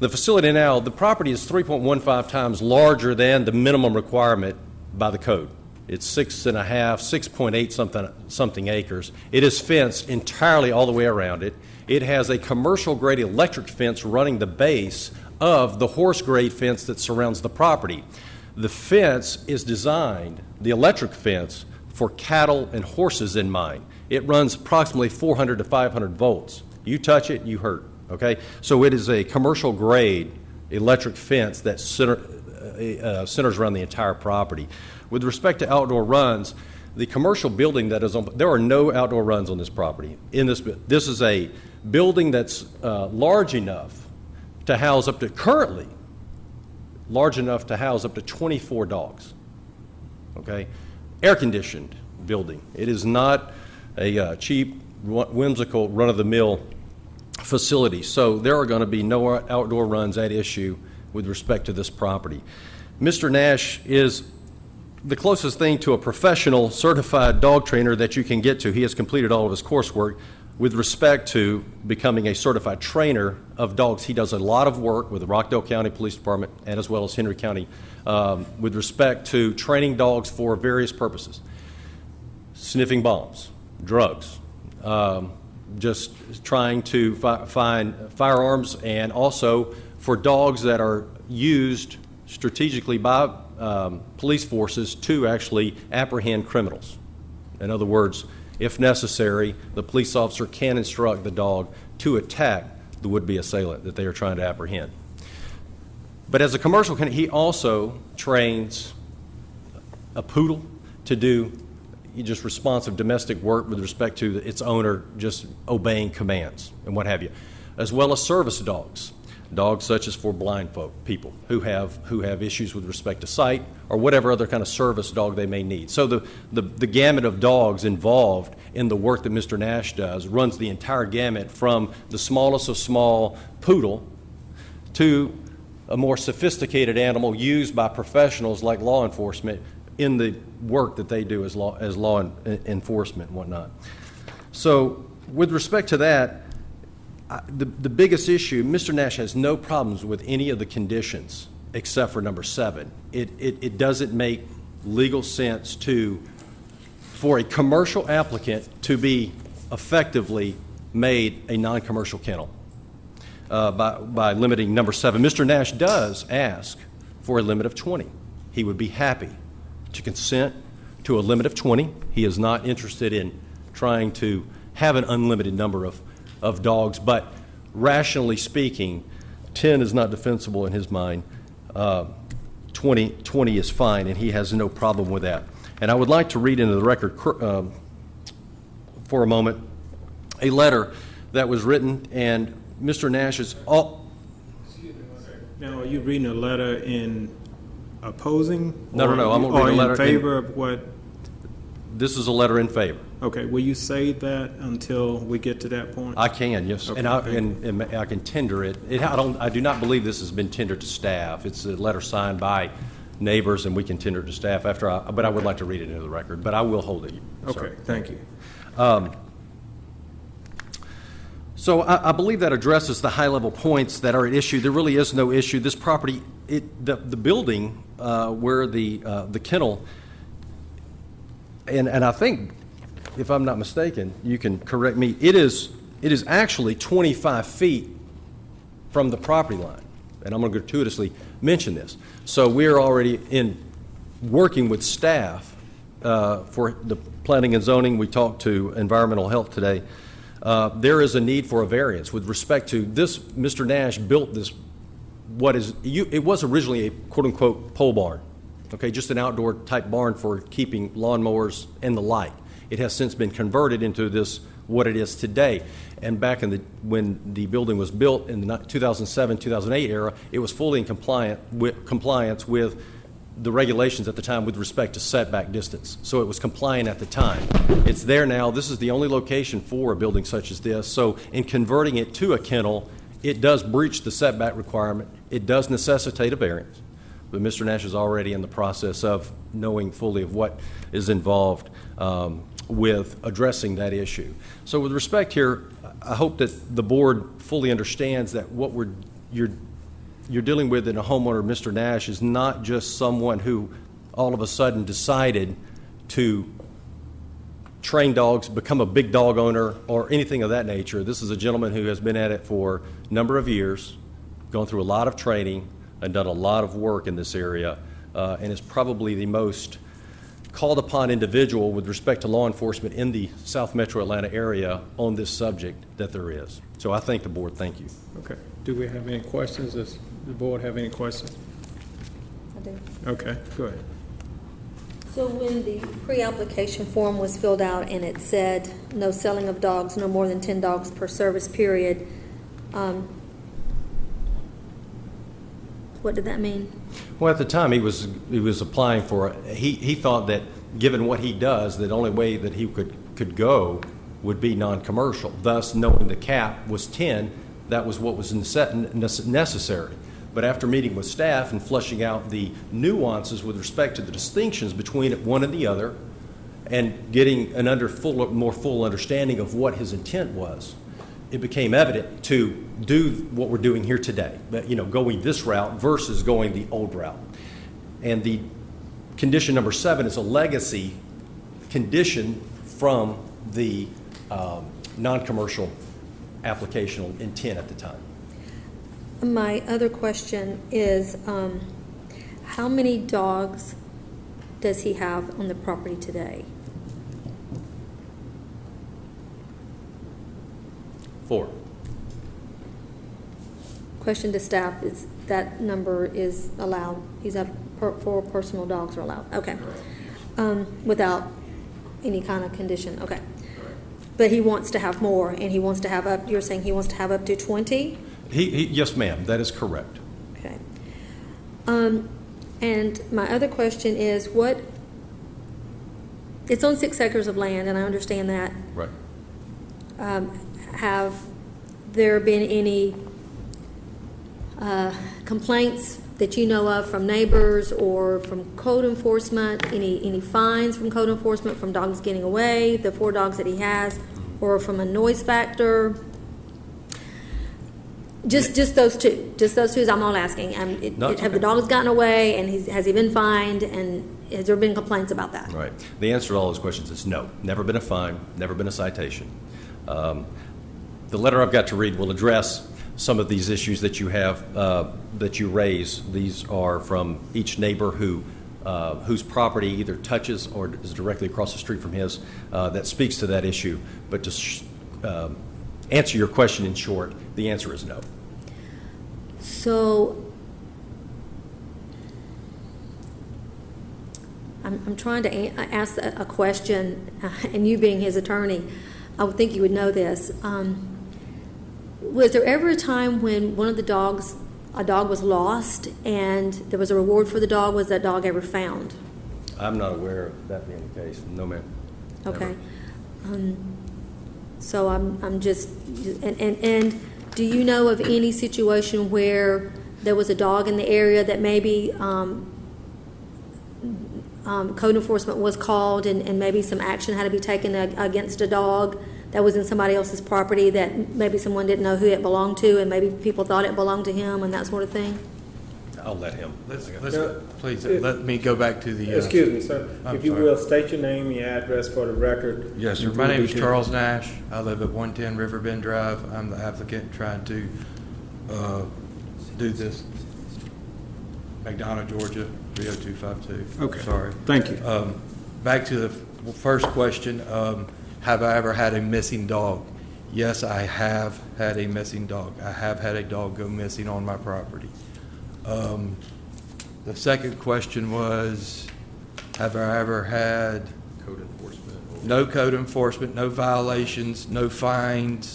S12: The facility now, the property is 3.15 times larger than the minimum requirement by the code. It's 6.8 something acres. It is fenced entirely all the way around it. It has a commercial-grade electric fence running the base of the horse-grade fence that surrounds the property. The fence is designed, the electric fence, for cattle and horses in mind. It runs approximately 400 to 500 volts. You touch it, you hurt, okay? So it is a commercial-grade electric fence that centers around the entire property. With respect to outdoor runs, the commercial building that is on, there are no outdoor runs on this property. This is a building that's large enough to house up to, currently, large enough to house up to 24 dogs, okay? Air-conditioned building. It is not a cheap, whimsical, run-of-the-mill facility. So there are going to be no outdoor runs at issue with respect to this property. Mr. Nash is the closest thing to a professional certified dog trainer that you can get to. He has completed all of his coursework. With respect to becoming a certified trainer of dogs, he does a lot of work with the Rockdale County Police Department and as well as Henry County with respect to training dogs for various purposes. Sniffing bombs, drugs, just trying to find firearms, and also for dogs that are used strategically by police forces to actually apprehend criminals. In other words, if necessary, the police officer can instruct the dog to attack the would-be assailant that they are trying to apprehend. But as a commercial, he also trains a poodle to do just responsive domestic work with respect to its owner just obeying commands and what have you, as well as service dogs. Dogs such as for blind folk, people who have issues with respect to sight or whatever other kind of service dog they may need. So the gamut of dogs involved in the work that Mr. Nash does runs the entire gamut from the smallest of small poodle to a more sophisticated animal used by professionals like law enforcement in the work that they do as law enforcement and whatnot. So with respect to that, The biggest issue, Mr. Nash has no problems with any of the conditions except for number 7. It doesn't make legal sense for a commercial applicant to be effectively made a non-commercial kennel by limiting number 7. Mr. Nash does ask for a limit of 20. He would be happy to consent to a limit of 20. He is not interested in trying to have an unlimited number of dogs, but rationally speaking, 10 is not defensible in his mind. 20 is fine, and he has no problem with that. And I would like to read into the record for a moment a letter that was written, and Mr. Nash is all...
S3: Now, are you reading a letter in opposing?
S12: No. I'm going to read a letter
S3: in favor of what?
S12: This is a letter in favor.
S3: Okay, will you say that until we get to that point?
S12: I can, yes,
S3: Okay,
S12: and I can tender it. I do not believe this has been tendered to staff. It's a letter signed by neighbors, and we can tender it to staff but I would like to read it into the record, but I will hold it.
S3: Okay, thank you.
S12: So I believe that addresses the high-level points that are at issue. There really is no issue. This property, the building where the kennel, and I think, if I'm not mistaken, you can correct me, it is actually 25 feet from the property line. And I'm going to gratuitously mention this. So we're already working with staff for the planning and zoning. We talked to environmental health today. There is a need for a variance with respect to this. Mr. Nash built this, it was originally a quote-unquote pole barn, okay, just an outdoor type barn for keeping lawnmowers and the like. It has since been converted into what it is today. And back when the building was built in the 2007-2008 era, it was fully in compliance with the regulations at the time with respect to setback distance. So it was compliant at the time. It's there now. This is the only location for a building such as this. So in converting it to a kennel, it does breach the setback requirement. It does necessitate a variance. But Mr. Nash is already in the process of knowing fully of what is involved with addressing that issue. So with respect here, I hope that the board fully understands that what you're dealing with in a homeowner, Mr. Nash, is not just someone who all of a sudden decided to train dogs, become a big dog owner, or anything of that nature. This is a gentleman who has been at it for a number of years, gone through a lot of training, and done a lot of work in this area, and is probably the most called upon individual with respect to law enforcement in the South Metro Atlanta area on this subject that there is. So I thank the board. Thank you.
S3: Okay. Do we have any questions? Does the board have any questions?
S1: I do.
S3: Okay, go ahead.
S1: So when the pre-application form was filled out and it said no selling of dogs, no more than 10 dogs per service period, what did that mean?
S12: Well, at the time he was applying for, he thought that given what he does, the only way that he could go would be non-commercial. Thus, knowing the cap was 10, that was what was necessary. But after meeting with staff and fleshing out the nuances with respect to the distinctions between one and the other, and getting an more full understanding of what his intent was, it became evident to do what we're doing here today, but, going this route versus going the old route. And the condition number 7 is a legacy condition from the non-commercial applicational intent at the time.
S1: My other question is, how many dogs does he have on the property today?
S12: 4.
S1: Question to staff is that number is allowed. He's at 4 personal dogs are allowed. Okay. Without any kind of condition. Okay. But he wants to have more, and he wants to have up, you're saying he wants to have up to 20?
S12: Yes, ma'am, that is correct.
S1: Okay. And my other question is it's on 6 acres of land, and I understand that.
S12: Right.
S1: Have there been any complaints that you know of from neighbors or from code enforcement, any fines from code enforcement from dogs getting away, the 4 dogs that he has, or from a noise factor? Just those two. Just those two is I'm all asking.
S12: No,
S1: Have the
S12: okay.
S1: dogs gotten away, and has he been fined, and has there been complaints about that?
S12: Right. The answer to all those questions is no. Never been a fine, never been a citation. The letter I've got to read will address some of these issues that you have, that you raise. These are from each neighbor whose property either touches or is directly across the street from his, that speaks to that issue. But to answer your question in short, the answer is no.
S1: So I'm trying to ask a question, and you being his attorney, I would think you would know this. Was there ever a time when a dog was lost and there was a reward for the dog? Was that dog ever found?
S12: I'm not aware of that being the case. No, ma'am.
S1: Okay. So I'm just, and do you know of any situation where there was a dog in the area that maybe code enforcement was called and maybe some action had to be taken against a dog that was in somebody else's property that maybe someone didn't know who it belonged to and maybe people thought it belonged to him and that sort of thing?
S12: I'll let him.
S13: Please, let me go back to the...
S3: Excuse me, sir.
S13: I'm
S3: If you
S13: sorry.
S3: will, state your name, your address for the record.
S13: Yes, sir. My name is Charles Nash. I live at 110 Riverbend Drive. I'm the applicant trying to do this. McDonough, Georgia, 30252.
S3: Okay.
S13: Sorry.
S3: Thank you.
S13: Back to the first question. Have I ever had a missing dog? Yes, I have had a missing dog. I have had a dog go missing on my property. The second question was, have I ever had
S12: Code enforcement.
S13: no code enforcement, no violations, no fines?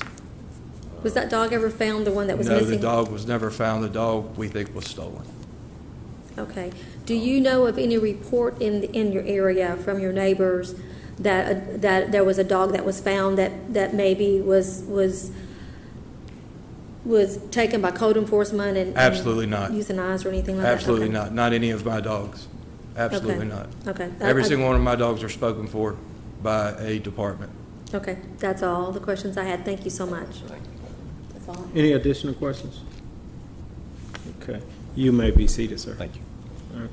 S1: Was that dog ever found, the one that was
S13: No,
S1: missing?
S13: the dog was never found. The dog, we think, was stolen.
S1: Okay. Do you know of any report in your area from your neighbors that there was a dog that was found that maybe was taken by code enforcement and
S13: Absolutely not.
S1: euthanized or anything like that?
S13: Absolutely
S1: Okay.
S13: not. Not any of my dogs. Absolutely
S1: Okay.
S13: not.
S1: Okay.
S13: Every single one of my dogs are spoken for by a department.
S1: Okay, that's all the questions I had. Thank you so much. That's all.
S3: Any additional questions? Okay. You may be seated, sir.
S12: Thank you.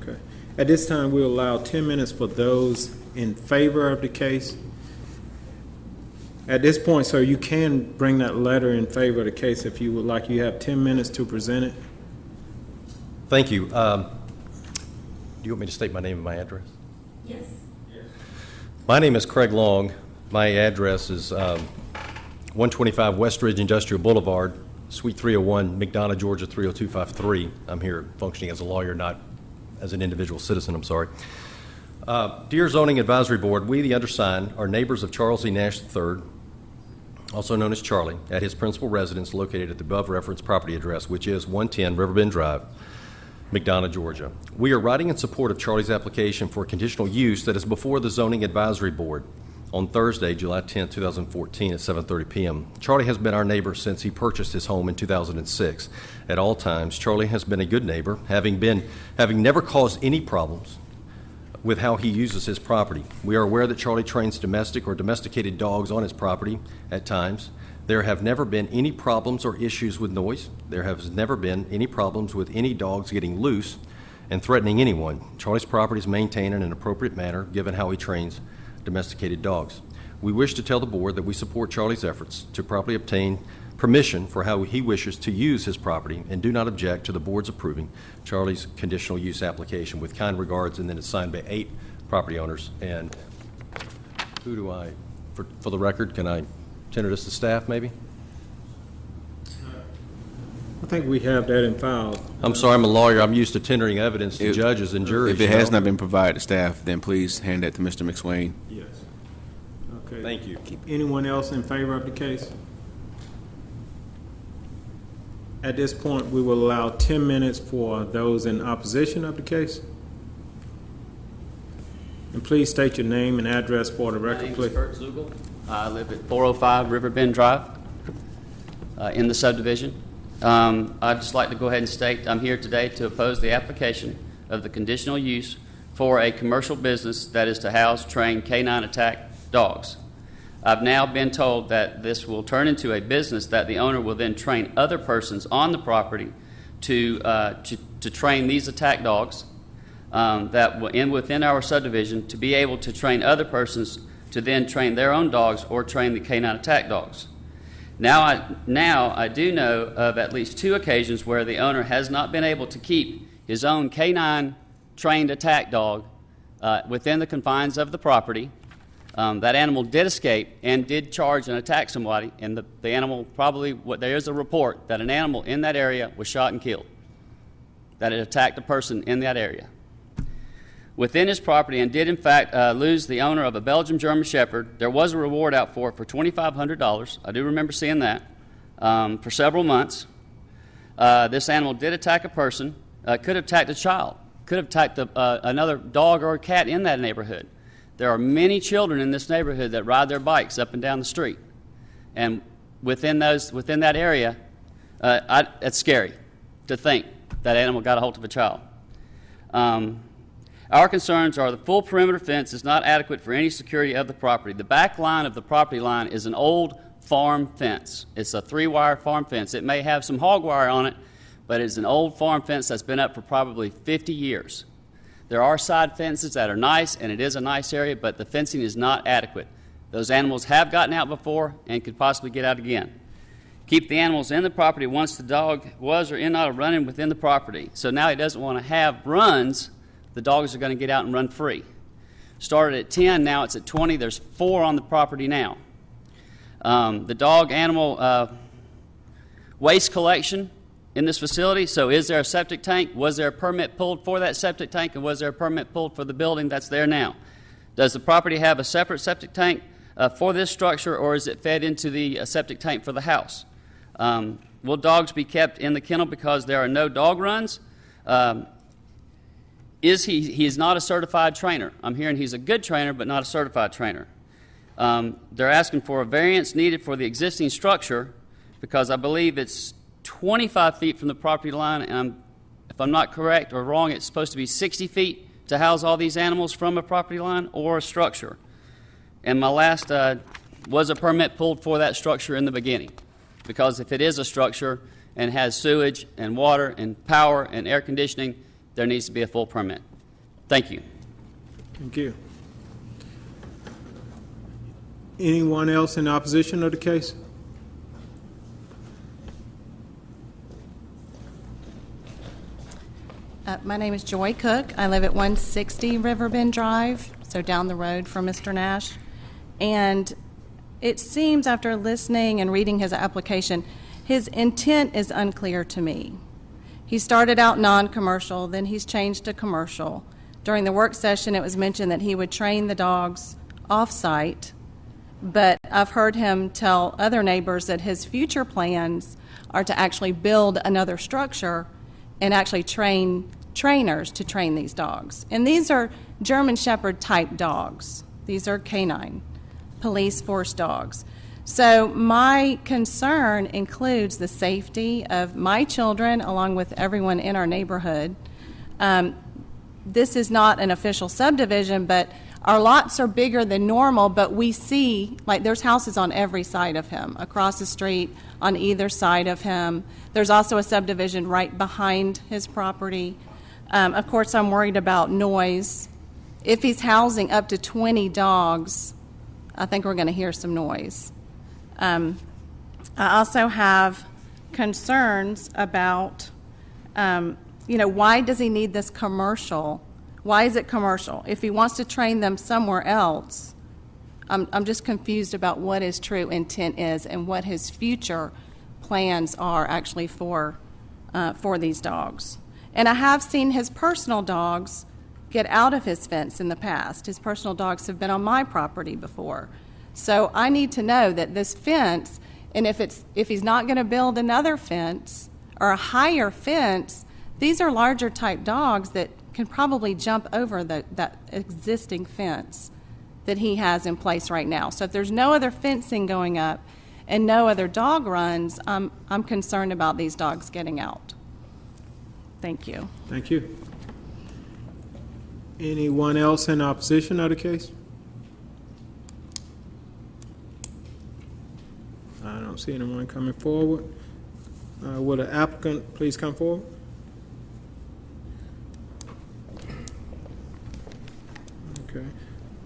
S3: Okay. At this time, we'll allow 10 minutes for those in favor of the case. At this point, sir, you can bring that letter in favor of the case if you would like. You have 10 minutes to present it.
S12: Thank you. Do you want me to state my name and my address?
S1: Yes.
S12: My name is Craig Long. My address is 125 Westridge Industrial Boulevard, Suite 301, McDonough, Georgia 30253. I'm here functioning as a lawyer, not as an individual citizen, I'm sorry. Dear Zoning Advisory Board, we, the undersigned, are neighbors of Charles E. Nash III, also known as Charlie, at his principal residence located at the above referenced property address, which is 110 Riverbend Drive, McDonough, Georgia. We are writing in support of Charlie's application for conditional use that is before the Zoning Advisory Board on Thursday, July 10, 2014 at 7:30 p.m. Charlie has been our neighbor since he purchased his home in 2006. At all times, Charlie has been a good neighbor, having never caused any problems with how he uses his property. We are aware that Charlie trains domestic or domesticated dogs on his property at times. There have never been any problems or issues with noise. There has never been any problems with any dogs getting loose and threatening anyone. Charlie's property is maintained in an appropriate manner given how he trains domesticated dogs. We wish to tell the board that we support Charlie's efforts to properly obtain permission for how he wishes to use his property and do not object to the board's approving Charlie's conditional use application. With kind regards, and then it's signed by 8 property owners. And who do I, for the record, can I tender this to staff maybe?
S3: I think we have that in file.
S12: I'm sorry, I'm a lawyer. I'm used to tendering evidence to judges and juries.
S5: If it has not been provided to staff, then please hand that to Mr. McSwain.
S3: Yes. Okay.
S12: Thank you.
S3: Anyone else in favor of the case? At this point, we will allow 10 minutes for those in opposition of the case. And please state your name and address for the
S14: My
S3: record,
S14: name is
S3: please.
S14: Kurt Zugel. I live at 405 Riverbend Drive in the subdivision. I'd just like to go ahead and state I'm here today to oppose the application of the conditional use for a commercial business that is to house trained canine attack dogs. I've now been told that this will turn into a business that the owner will then train other persons on the property to train these attack dogs that will within our subdivision, to be able to train other persons to then train their own dogs or train the canine attack dogs. Now I do know of at least 2 occasions where the owner has not been able to keep his own canine trained attack dog within the confines of the property. That animal did escape and did charge and attack somebody, and the animal there is a report that an animal in that area was shot and killed, that it attacked a person in that area within his property, and did in fact lose the owner of a Belgian German Shepherd. There was a reward out for it for $2,500. I do remember seeing that for several months. This animal did attack a person, could have attacked a child, could have attacked another dog or a cat in that neighborhood. There are many children in this neighborhood that ride their bikes up and down the street. And within that area, it's scary to think that animal got a hold of a child. Our concerns are the full perimeter fence is not adequate for any security of the property. The back line of the property line is an old farm fence. It's a 3-wire farm fence. It may have some hog wire on it, but it's an old farm fence that's been up for probably 50 years. There are side fences that are nice, and it is a nice area, but the fencing is not adequate. Those animals have gotten out before and could possibly get out again. Keep the animals in the property once the dog was or is not running within the property. So now he doesn't want to have runs. The dogs are going to get out and run free. Started at 10, now it's at 20. There's 4 on the property now. The dog animal waste collection in this facility. So is there a septic tank? Was there a permit pulled for that septic tank? And was there a permit pulled for the building that's there now? Does the property have a separate septic tank for this structure, or is it fed into the septic tank for the house? Will dogs be kept in the kennel because there are no dog runs? He is not a certified trainer. I'm hearing he's a good trainer, but not a certified trainer. They're asking for a variance needed for the existing structure because I believe it's 25 feet from the property line, and if I'm not correct or wrong, it's supposed to be 60 feet to house all these animals from a property line or a structure. And my last, was a permit pulled for that structure in the beginning? Because if it is a structure and has sewage and water and power and air conditioning, there needs to be a full permit. Thank you.
S3: Thank you. Anyone else in opposition of the case?
S15: My name is Joy Cook. I live at 160 Riverbend Drive, so down the road from Mr. Nash. And it seems after listening and reading his application, his intent is unclear to me. He started out non-commercial, then he's changed to commercial. During the work session, it was mentioned that he would train the dogs off-site, but I've heard him tell other neighbors that his future plans are to actually build another structure and actually train trainers to train these dogs. And these are German Shepherd type dogs. These are canine police force dogs. So my concern includes the safety of my children along with everyone in our neighborhood. This is not an official subdivision, but our lots are bigger than normal, but we see, like, there's houses on every side of him, across the street, on either side of him. There's also a subdivision right behind his property. Of course, I'm worried about noise. If he's housing up to 20 dogs, I think we're going to hear some noise. I also have concerns about, why does he need this commercial? Why is it commercial? If he wants to train them somewhere else, I'm just confused about what his true intent is and what his future plans are actually for these dogs. And I have seen his personal dogs get out of his fence in the past. His personal dogs have been on my property before. So I need to know that this fence, and if he's not going to build another fence or a higher fence, these are larger type dogs that can probably jump over that existing fence that he has in place right now. So if there's no other fencing going up and no other dog runs, I'm concerned about these dogs getting out. Thank you.
S3: Thank you. Anyone else in opposition of the case? don't see anyone coming forward. Will the applicant please come forward? Okay.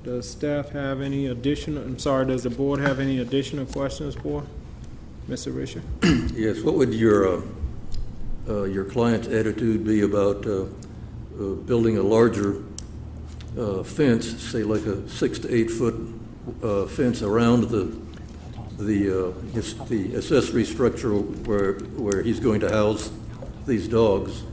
S3: Does staff have any additional, does the board have any additional questions for Mr. Richard?
S2: Yes, what would your client's attitude be about building a larger fence, say like a 6 to 8 foot fence around the accessory structure where he's going to house these dogs?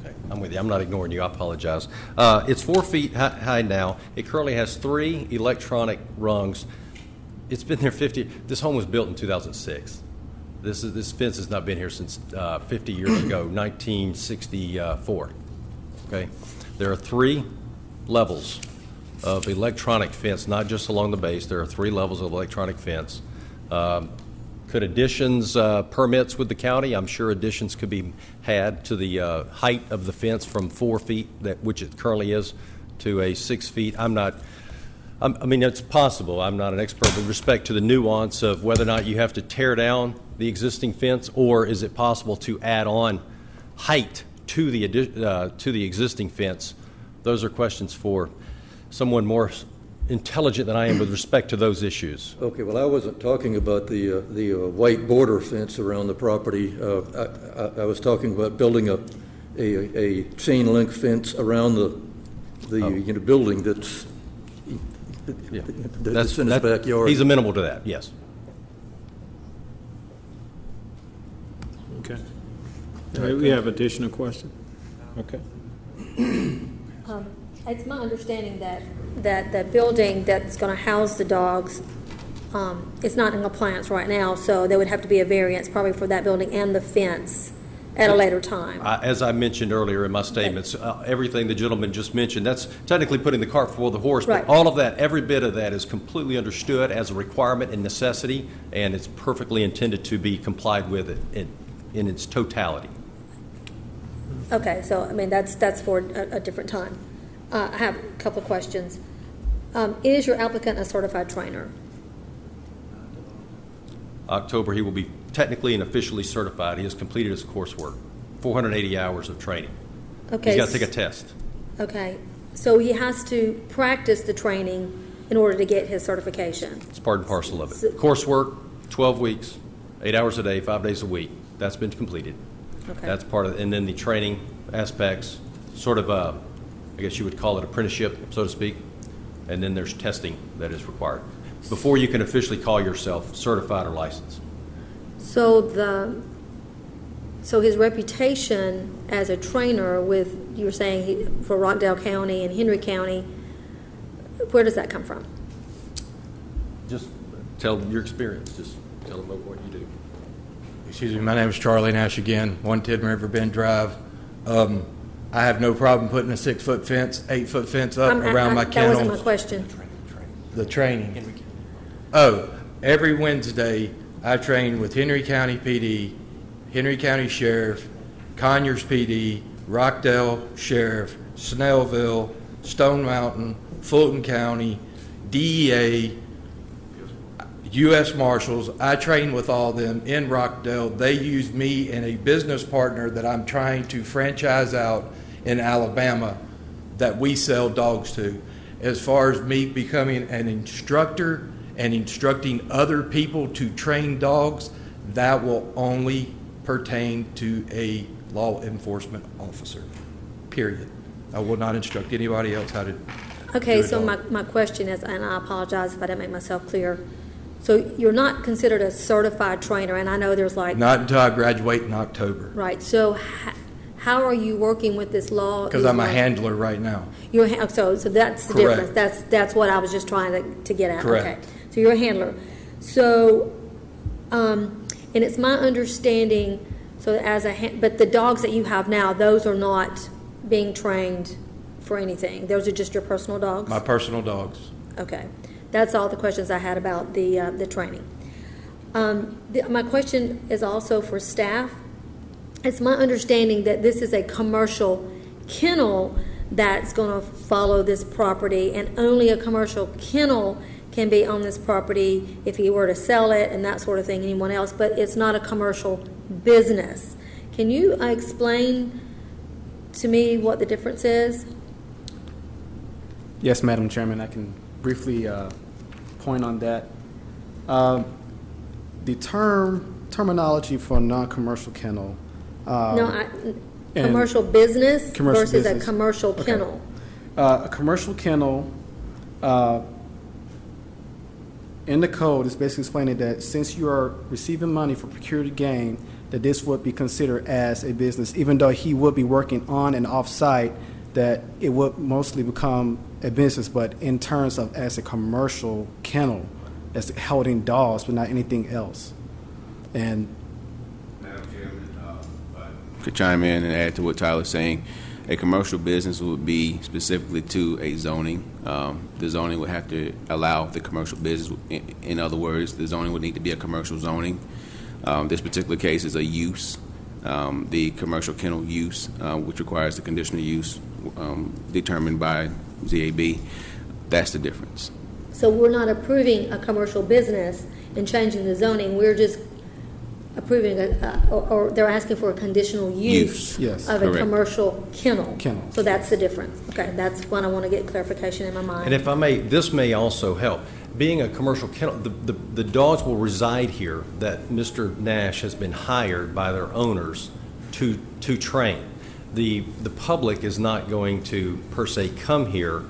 S12: Okay, I'm with you. I'm not ignoring you. I apologize. It's 4 feet high now. It currently has 3 electronic rungs. It's been there 50. This home was built in 2006. This fence has not been here since 50 years ago, 1964. Okay, there are 3 levels of electronic fence, not just along the base. There are 3 levels of electronic fence. Could additions, permits with the county? I'm sure additions could be had to the height of the fence from 4 feet, which it currently is, to a 6 feet. I mean, it's possible. I'm not an expert with respect to the nuance of whether or not you have to tear down the existing fence, or is it possible to add on height to the existing fence. Those are questions for someone more intelligent than I am with respect to those issues.
S2: Okay, well, I wasn't talking about the white border fence around the property. I was talking about building a chain link fence around the building that's in his backyard.
S12: He's amenable to that, yes.
S3: Okay. We have additional questions? Okay.
S1: It's my understanding that the building that's going to house the dogs is not in compliance right now, so there would have to be a variance probably for that building and the fence at a later time.
S12: As I mentioned earlier in my statements, everything the gentleman just mentioned, that's technically putting the cart before the horse,
S1: Right.
S12: but all of that, every bit of that is completely understood as a requirement and necessity, and it's perfectly intended to be complied with in its totality.
S1: Okay, so, I mean, that's for a different time. I have a couple of questions. Is your applicant a certified trainer?
S12: October, he will be technically and officially certified. He has completed his coursework, 480 hours of training.
S1: Okay.
S12: He's got to take a test.
S1: Okay, so he has to practice the training in order to get his certification?
S12: It's part and parcel of it. Coursework, 12 weeks, 8 hours a day, 5 days a week. That's been completed.
S1: Okay.
S12: That's part of it. And then the training aspects, sort of, I guess you would call it apprenticeship, so to speak. And then there's testing that is required before you can officially call yourself certified or licensed.
S1: So his reputation as a trainer with, you were saying for Rockdale County and Henry County, where does that come from?
S12: Just tell them your experience. Just tell them what you do.
S13: Excuse me, my name is Charlie Nash again, 110 River Bend Drive. I have no problem putting a 6-foot fence, 8-foot fence up around my kennel.
S1: That wasn't my question.
S13: The training. Oh, every Wednesday I train with Henry County PD, Henry County Sheriff, Conyers PD, Rockdale Sheriff, Snellville, Stone Mountain, Fulton County, DEA, U.S. Marshals. I train with all them in Rockdale. They use me and a business partner that I'm trying to franchise out in Alabama that we sell dogs to. As far as me becoming an instructor and instructing other people to train dogs, that will only pertain to a law enforcement officer, period. I will not instruct anybody else how to
S1: Okay,
S13: do a
S1: so
S13: dog.
S1: my question is, and I apologize if I didn't make myself clear, so you're not considered a certified trainer, and I know there's like...
S13: Not until I graduate in October,
S1: Right, so how are you working with this law?
S13: because I'm a handler right now.
S1: So that's the
S13: Correct.
S1: difference. That's what I was just trying to get at.
S13: Correct.
S1: Okay. So you're a handler. So, and it's my understanding, so but the dogs that you have now, those are not being trained for anything. Those are just your personal dogs?
S13: My personal dogs.
S1: Okay. That's all the questions I had about the training. My question is also for staff. It's my understanding that this is a commercial kennel that's going to follow this property, and only a commercial kennel can be on this property if he were to sell it and that sort of thing, anyone else, but it's not a commercial business. Can you explain to me what the difference is?
S6: Yes, Madam Chairman, I can briefly point on that. The terminology for non-commercial kennel.
S1: Commercial business
S6: Commercial
S1: versus
S6: business.
S1: a commercial
S6: Okay.
S1: kennel.
S6: A commercial kennel, in the code, is basically explaining that since you are receiving money for procured gain, that this would be considered as a business, even though he would be working on and off-site, that it would mostly become a business, but in terms of as a commercial kennel, as holding dogs, but not anything else. And
S5: Madam Chairman, if I could chime in and add to what Tyler's saying. A commercial business would be specifically to a zoning. The zoning would have to allow the commercial business. In other words, the zoning would need to be a commercial zoning. This particular case is a use, the commercial kennel use, which requires the conditional use determined by ZAB. That's the difference.
S1: So we're not approving a commercial business and changing the zoning, we're just approving or they're asking for a conditional use
S6: Yes,
S1: of a
S5: correct.
S1: commercial kennel.
S6: Kennel.
S1: So that's the difference. Okay, that's what I want to get clarification in my mind.
S12: And if I may, this may also help. Being a commercial kennel, the dogs will reside here that Mr. Nash has been hired by their owners to train. The public is not going to per se come here.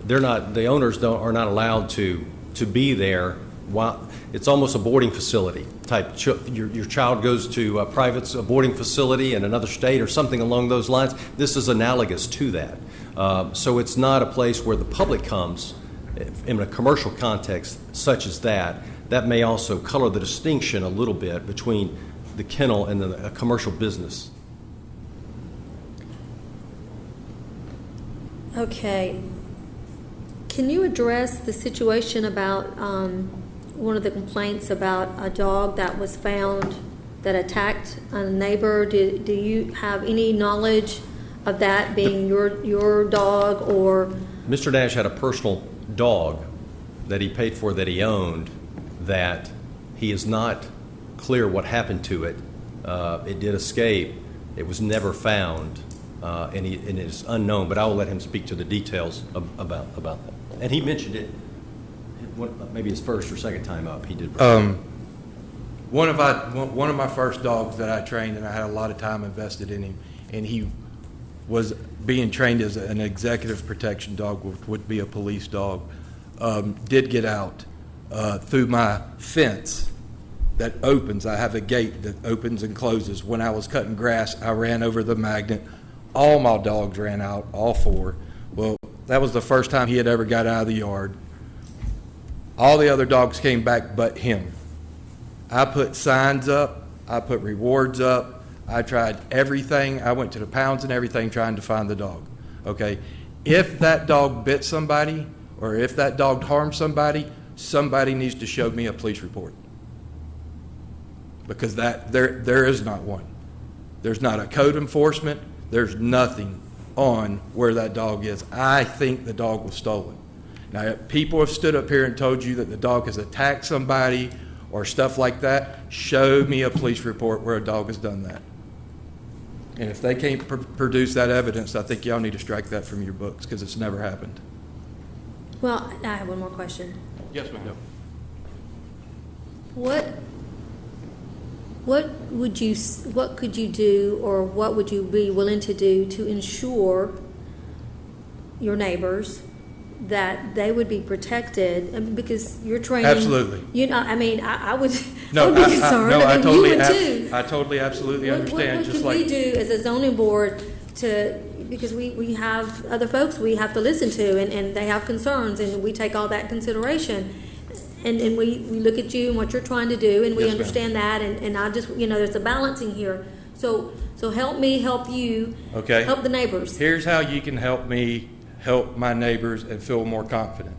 S12: The owners are not allowed to be there. While it's almost a boarding facility type. Your child goes to a private boarding facility in another state or something along those lines. This is analogous to that. So it's not a place where the public comes in a commercial context such as that. That may also color the distinction a little bit between the kennel and a commercial business.
S1: Okay. Can you address the situation about one of the complaints about a dog that was found that attacked a neighbor? Do you have any knowledge of that being your dog or?
S12: Mr. Nash had a personal dog that he paid for that he owned that he is not clear what happened to it. It did escape. It was never found, and it is unknown, but I will let him speak to the details about that. And he mentioned it, maybe his first or second time up, he did.
S13: One of my first dogs that I trained, and I had a lot of time invested in him, and he was being trained as an executive protection dog, which would be a police dog, did get out through my fence that opens. I have a gate that opens and closes. When I was cutting grass, I ran over the magnet. All my dogs ran out, all four. Well, that was the first time he had ever got out of the yard. All the other dogs came back but him. I put signs up. I put rewards up. I tried everything. I went to the pounds and everything trying to find the dog. Okay? If that dog bit somebody or if that dog harmed somebody, somebody needs to show me a police report. Because there is not one. There's not a code enforcement. There's nothing on where that dog is. I think the dog was stolen. Now, if people have stood up here and told you that the dog has attacked somebody or stuff like that, show me a police report where a dog has done that. And if they can't produce that evidence, I think y'all need to strike that from your books because it's never happened.
S1: Well, I have one more question.
S13: Yes, ma'am.
S1: What could you do, or what would you be willing to do to ensure your neighbors that they would be protected? I mean, because you're training.
S13: Absolutely.
S1: You know, I mean, I would.
S13: No,
S1: I would be concerned.
S13: I
S1: mean,
S13: totally,
S1: you would too.
S13: I totally, absolutely understand.
S1: What
S13: just
S1: could
S13: like
S1: we do as a zoning board to? Because we have other folks we have to listen to, and they have concerns, and we take all that consideration. And we look at you and what you're trying to do, and we
S13: Yes, ma'am.
S1: understand that, and I just, there's a balancing here. So help me help you.
S13: Okay.
S1: Help the neighbors.
S13: Here's how you can help me help my neighbors and feel more confident.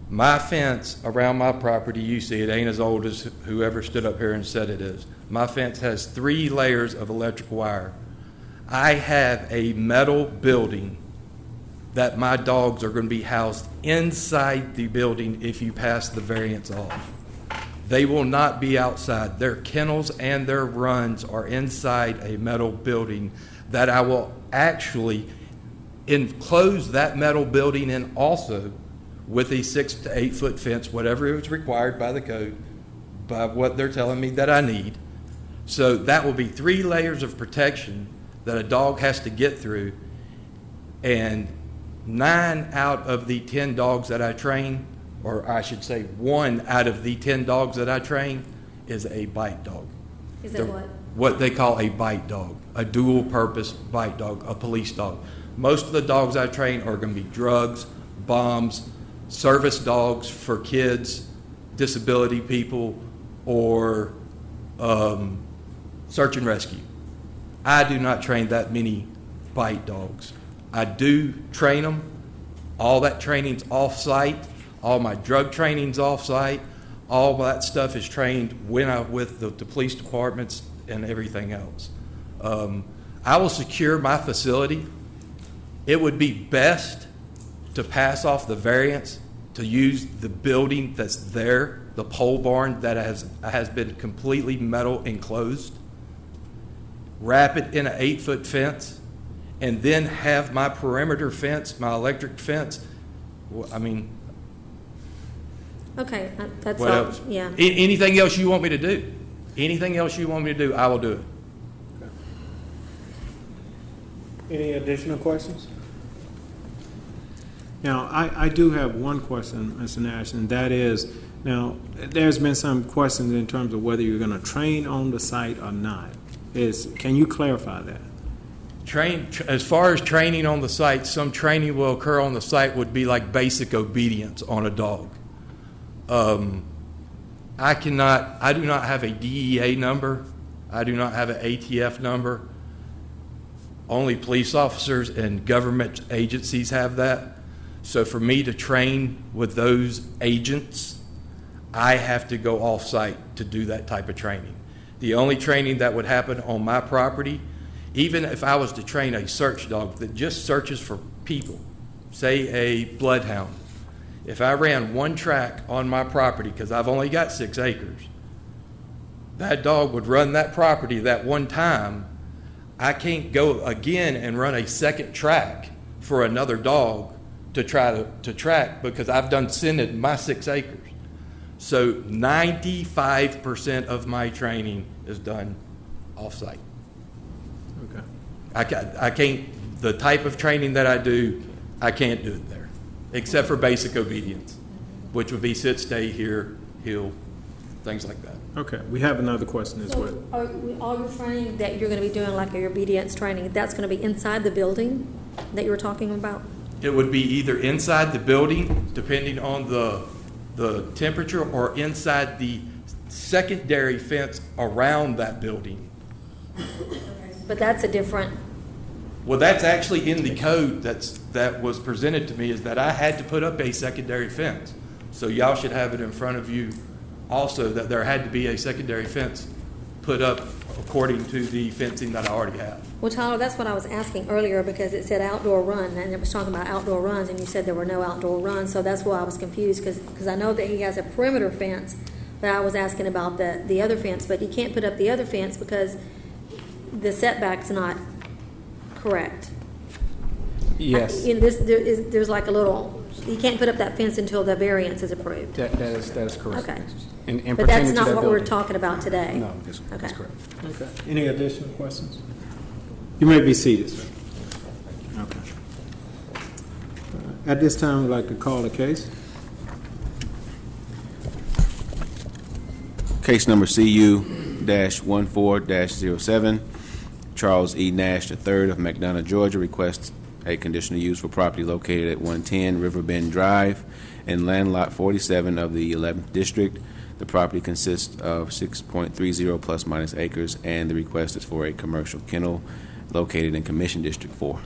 S13: My fence around my property, you see, it ain't as old as whoever stood up here and said it is. My fence has 3 layers of electric wire. I have a metal building that my dogs are going to be housed inside the building if you pass the variance off. They will not be outside. Their kennels and their runs are inside a metal building that I will actually enclose that metal building in also with a 6 to 8 foot fence, whatever is required by the code, by what they're telling me that I need. So that will be 3 layers of protection that a dog has to get through, and 9 out of the 10 dogs that I train, or I should say 1 out of the 10 dogs that I train, is a bite dog.
S1: Is that what?
S13: What they call a bite dog, a dual purpose bite dog, a police dog. Most of the dogs I train are going to be drugs, bombs, service dogs for kids, disability people, or search and rescue. I do not train that many bite dogs. I do train them. All that training's off-site. All my drug training's off-site. All that stuff is trained when I'm with the police departments and everything else. I will secure my facility. It would be best to pass off the variance to use the building that's there, the pole barn that has been completely metal enclosed, wrap it in an 8 foot fence, and then have my perimeter fence, my electric fence. I mean,
S1: Okay, that's
S13: what
S1: all,
S13: else?
S1: yeah.
S13: Anything else you want me to do? Anything else you want me to do, I will do it.
S3: Any additional questions? Now, I do have one question, Mr. Nash, and that is, now, there's been some questions in terms of whether you're going to train on the site or not. Can you clarify that?
S13: As far as training on the site, some training will occur on the site would be like basic obedience on a dog. I do not have a DEA number. I do not have an ATF number. Only police officers and government agencies have that. So for me to train with those agents, I have to go off-site to do that type of training. The only training that would happen on my property, even if I was to train a search dog that just searches for people, say a bloodhound, if I ran one track on my property, because I've only got 6 acres, that dog would run that property that one time. I can't go again and run a second track for another dog to try to track, because I've done sended my 6 acres. So 95% of my training is done off-site.
S3: Okay.
S13: I can't, the type of training that I do, I can't do it there, except for basic obedience, which would be sit, stay, here, heel, things like that.
S3: Okay, we have another question as well.
S1: So all your training that you're going to be doing, like your obedience training, that's going to be inside the building that you were talking about?
S13: It would be either inside the building, depending on the temperature, or inside the secondary fence around that building.
S1: But that's a different,
S13: Well, that's actually in the code that was presented to me, is that I had to put up a secondary fence. So y'all should have it in front of you also, that there had to be a secondary fence put up according to the fencing that I already have.
S1: well, Tyler, that's what I was asking earlier, because it said outdoor run, and it was talking about outdoor runs, and you said there were no outdoor runs, so that's why I was confused, because I know that he has a perimeter fence, but I was asking about the other fence, but he can't put up the other fence because the setback's not correct.
S6: Yes.
S1: There's like a little, you can't put up that fence until the variance is approved.
S6: That is correct.
S1: Okay.
S6: And
S1: But that's
S6: pertaining to
S1: not
S6: that
S1: what we're
S6: building.
S1: talking about today.
S6: No, that's
S1: Okay.
S6: correct.
S3: Okay. Any additional questions? You may be seated, sir. Okay. At this time, I'd like to call the case.
S5: Case number CU-14-07, Charles E. Nash III of McDonough, Georgia, requests a conditional use for property located at 110 Riverbend Drive in land lot 47 of the 11th District. The property consists of 6.30 plus minus acres, and the request is for a commercial kennel located in Commission District 4.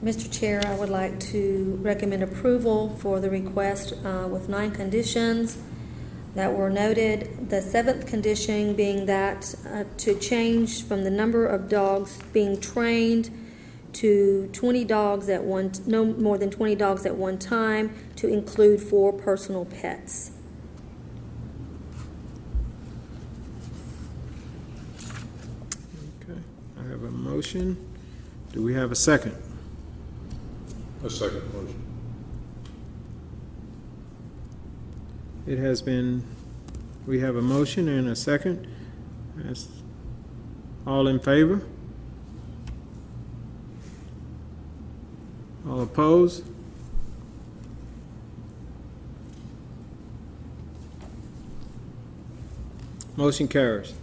S1: Mr. Chair, I would like to recommend approval for the request with 9 conditions. that were noted. The seventh condition being that to change from the number of dogs being trained to 20 dogs at no more than 20 dogs at one time, to include 4 personal pets.
S3: Okay, I have a motion. Do we have a second?
S2: A second motion.
S3: It has been, we have a motion and a second. All in favor? All opposed? Motion carries.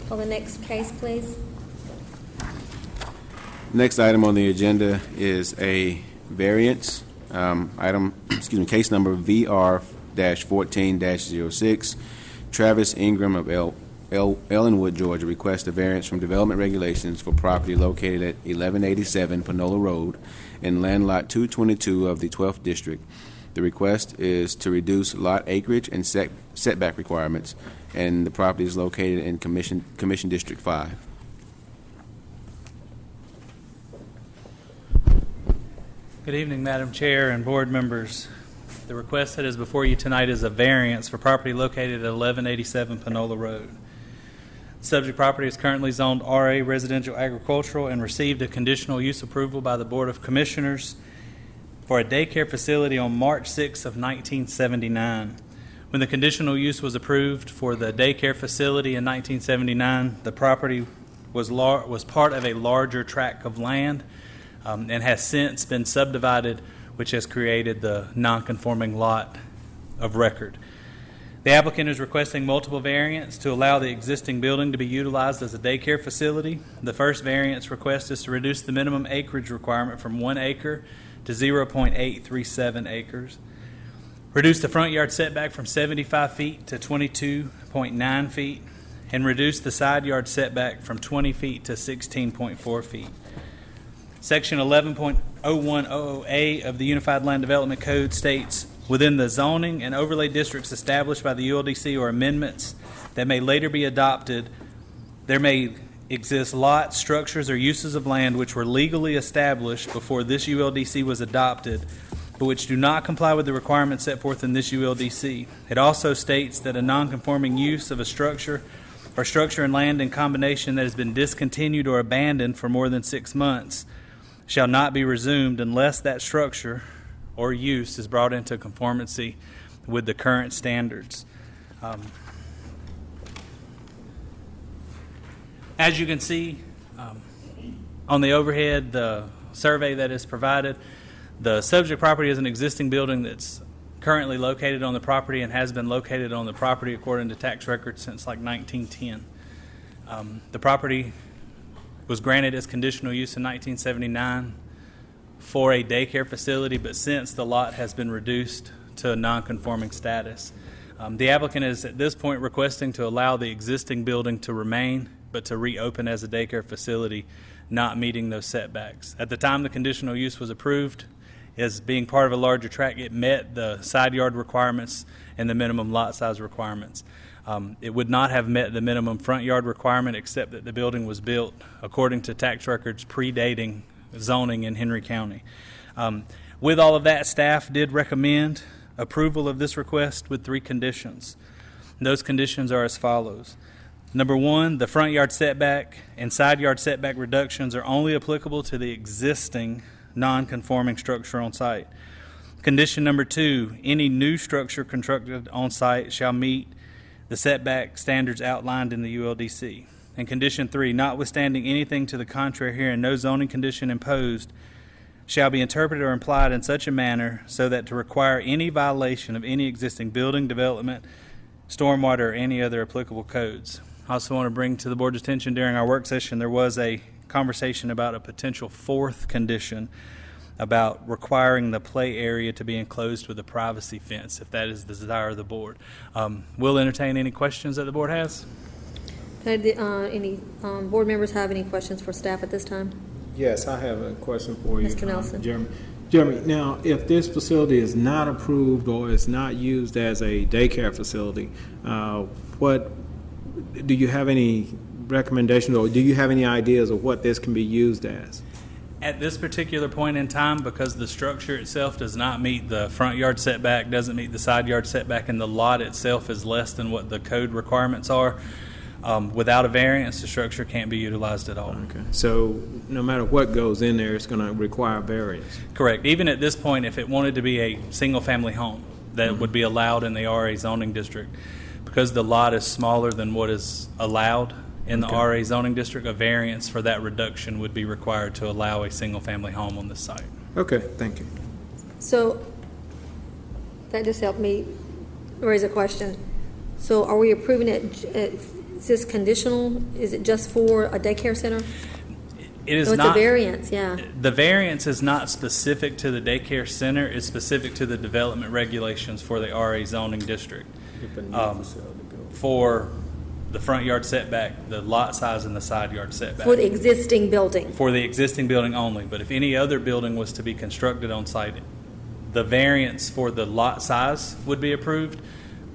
S1: Call the next case, please.
S5: Next item on the agenda is a variance, case number VR-14-06. Travis Ingram of Ellenwood, Georgia, requests a variance from development regulations for property located at 1187 Panola Road in land lot 222 of the 12th District. The request is to reduce lot acreage and setback requirements, and the property is located in Commission District 5.
S16: Good evening, Madam Chair and board members. The request that is before you tonight is a variance for property located at 1187 Panola Road. The subject property is currently zoned RA Residential Agricultural and received a conditional use approval by the Board of Commissioners for a daycare facility on March 6 of 1979. When the conditional use was approved for the daycare facility in 1979, the property was part of a larger tract of land and has since been subdivided, which has created the non-conforming lot of record. The applicant is requesting multiple variants to allow the existing building to be utilized as a daycare facility. The first variance request is to reduce the minimum acreage requirement from 1 acre to 0.837 acres. Reduce the front yard setback from 75 feet to 22.9 feet, and reduce the side yard setback from 20 feet to 16.4 feet. Section 11.0100A of the Unified Land Development Code states, within the zoning and overlay districts established by the ULDC or amendments that may later be adopted, there may exist lots, structures, or uses of land which were legally established before this ULDC was adopted, but which do not comply with the requirements set forth in this ULDC. It also states that a nonconforming use of a structure or structure and land in combination that has been discontinued or abandoned for more than 6 months shall not be resumed unless that structure or use is brought into conformity with the current standards. As you can see on the overhead, the survey that is provided, the subject property is an existing building that's currently located on the property and has been located on the property according to tax records since like 1910. The property was granted as conditional use in 1979 for a daycare facility, but since the lot has been reduced to a non-conforming status. The applicant is at this point requesting to allow the existing building to remain, but to reopen as a daycare facility, not meeting those setbacks. At the time the conditional use was approved, as being part of a larger tract, it met the side yard requirements and the minimum lot size requirements. It would not have met the minimum front yard requirement, except that the building was built according to tax records predating zoning in Henry County. With all of that, staff did recommend approval of this request with 3 conditions. And those conditions are as follows. Number 1, the front yard setback and side yard setback reductions are only applicable to the existing non-conforming structure on site. Condition number 2, any new structure constructed on site shall meet the setback standards outlined in the ULDC. And condition 3, notwithstanding anything to the contrary herein, no zoning condition imposed shall be interpreted or implied in such a manner so that to require any violation of any existing building, development, stormwater, or any other applicable codes. I also want to bring to the board's attention during our work session, there was a conversation about a potential 4th condition about requiring the play area to be enclosed with a privacy fence, if that is the desire of the board. We'll entertain any questions that the board has.
S1: Any board members have any questions for staff at this time?
S3: Yes, I have a question for you.
S1: Mr. Nelson.
S3: Jeremy, now, if this facility is not approved or is not used as a daycare facility, what, do you have any recommendations or do you have any ideas of what this can be used as?
S16: At this particular point in time, because the structure itself does not meet the front yard setback, doesn't meet the side yard setback, and the lot itself is less than what the code requirements are, without a variance, the structure can't be utilized at all.
S3: Okay. So no matter what goes in there, it's going to require variance?
S16: Correct. Even at this point, if it wanted to be a single-family home, that would be allowed in the RA zoning district. Because the lot is smaller than what is allowed in the RA zoning district, a variance for that reduction would be required to allow a single-family home on this site.
S3: Okay, thank you.
S1: So that just helped me raise a question. So are we approving it, is this conditional? Is it just for a daycare center?
S16: It is
S1: So it's
S16: not.
S1: a variance, yeah.
S16: The variance is not specific to the daycare center. It's specific to the development regulations for the RA zoning district. For the front yard setback, the lot size, and the side yard setback.
S1: For the existing building.
S16: For the existing building only. But if any other building was to be constructed on site, the variance for the lot size would be approved,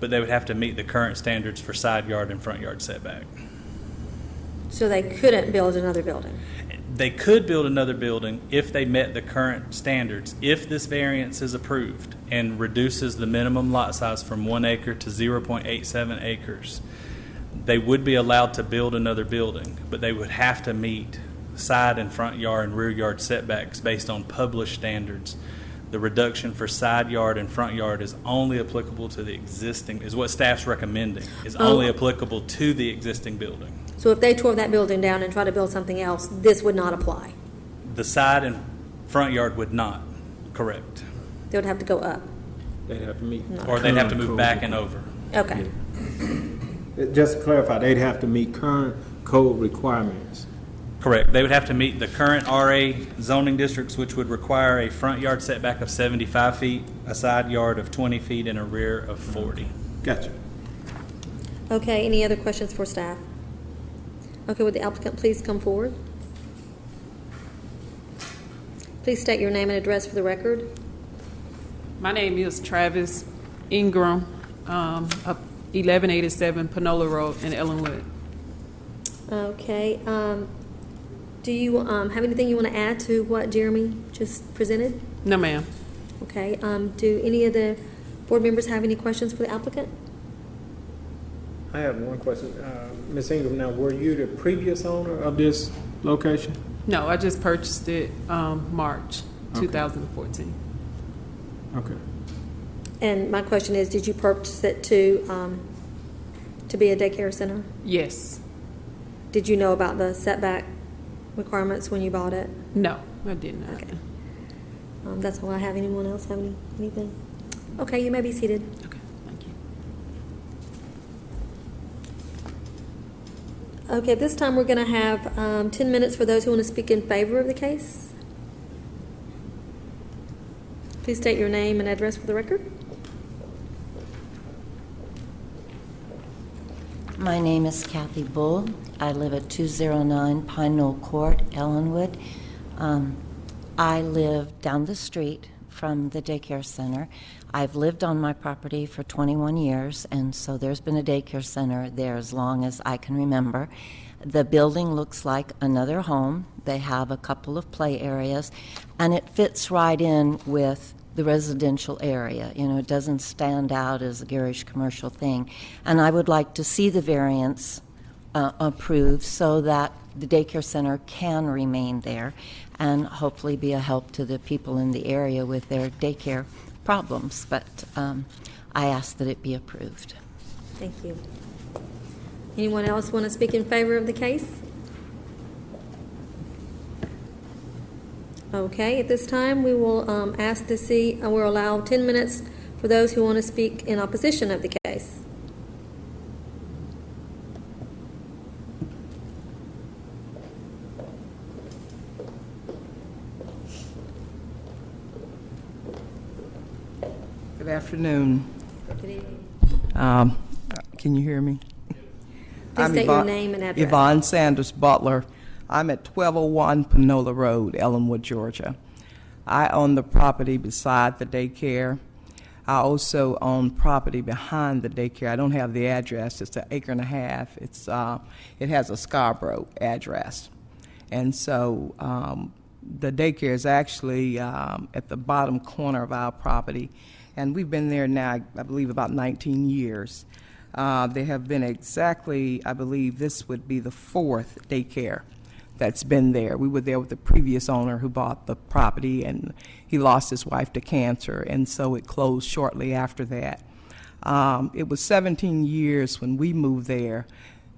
S16: but they would have to meet the current standards for side yard and front yard setback.
S1: So they couldn't build another building.
S16: They could build another building if they met the current standards. If this variance is approved and reduces the minimum lot size from 1 acre to 0.87 acres, they would be allowed to build another building, but they would have to meet side and front yard and rear yard setbacks based on published standards. The reduction for side yard and front yard is only applicable to the existing, is what staff's recommending, is only applicable to the existing building.
S1: So if they tore that building down and tried to build something else, this would not apply.
S16: The side and front yard would not, correct.
S1: They would have to go up.
S3: They'd have to meet.
S16: Or they'd have to move back and over.
S1: Okay.
S3: Just to clarify, they'd have to meet current code requirements.
S16: Correct. They would have to meet the current RA zoning districts, which would require a front yard setback of 75 feet, a side yard of 20 feet, and a rear of 40.
S3: Gotcha.
S1: Okay, any other questions for staff? Okay, would the applicant please come forward? Please state your name and address for the record.
S17: My name is Travis Ingram, up 1187 Panola Road in Ellenwood.
S1: Okay, do you have anything you want to add to what Jeremy just presented?
S17: No, ma'am.
S1: Okay, do any of the board members have any questions for the applicant?
S3: I have one question. Ms. Ingram, now, were you the previous owner of this location?
S17: No, I just purchased it March 2014.
S3: Okay.
S1: And my question is, did you purchase it to be a daycare center?
S17: Yes.
S1: Did you know about the setback requirements when you bought it?
S17: No, I did not.
S1: Okay. That's all I have. Anyone else have anything? Okay, you may be seated.
S17: Okay, thank you.
S1: Okay, this time we're going to have 10 minutes for those who want to speak in favor of the case. Please state your name and address for the record.
S18: My name is Kathy Bull. I live at 209 Pine Knoll Court, Ellenwood. I live down the street from the daycare center. I've lived on my property for 21 years, and so there's been a daycare center there as long as I can remember. The building looks like another home. They have a couple of play areas, and it fits right in with the residential area. You know, it doesn't stand out as a garish commercial thing. And I would like to see the variance approved so that the daycare center can remain there and hopefully be a help to the people in the area with their daycare problems. But I ask that it be approved.
S1: Thank you. Anyone else want to speak in favor of the case? Okay, at this time we will ask to see, we'll allow 10 minutes for those who want to speak in opposition of the case.
S19: Good afternoon.
S1: Good evening.
S19: Can you hear me?
S1: Please state your name and address.
S19: Yvonne Sanders Butler, I'm at 1201 Panola Road, Ellenwood, Georgia. I own the property beside the daycare. I also own property behind the daycare. I don't have the address. It's 1.5 acres. It has a Scarborough address. And so the daycare is actually at the bottom corner of our property. And we've been there now, I believe, about 19 years. There have been exactly, I believe this would be the 4th daycare that's been there. We were there with the previous owner who bought the property, and he lost his wife to cancer, and so it closed shortly after that. It was 17 years when we moved there.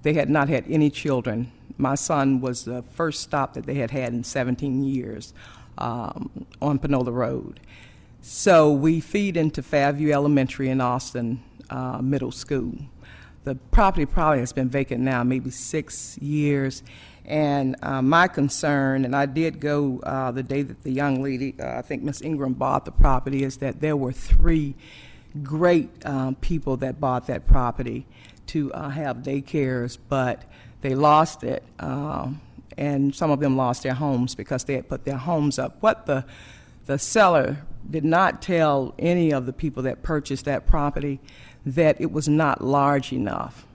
S19: They had not had any children. My son was the first stop that they had in 17 years on Panola Road. So we feed into Fairview Elementary and Austin Middle School. The property probably has been vacant now maybe 6 years. And my concern, and I did go the day that the young lady, I think Miss Ingram, bought the property, is that there were 3 great people that bought that property to have daycares, but they lost it, and some of them lost their homes because they had put their homes up. What the seller did not tell any of the people that purchased that property that it was not large enough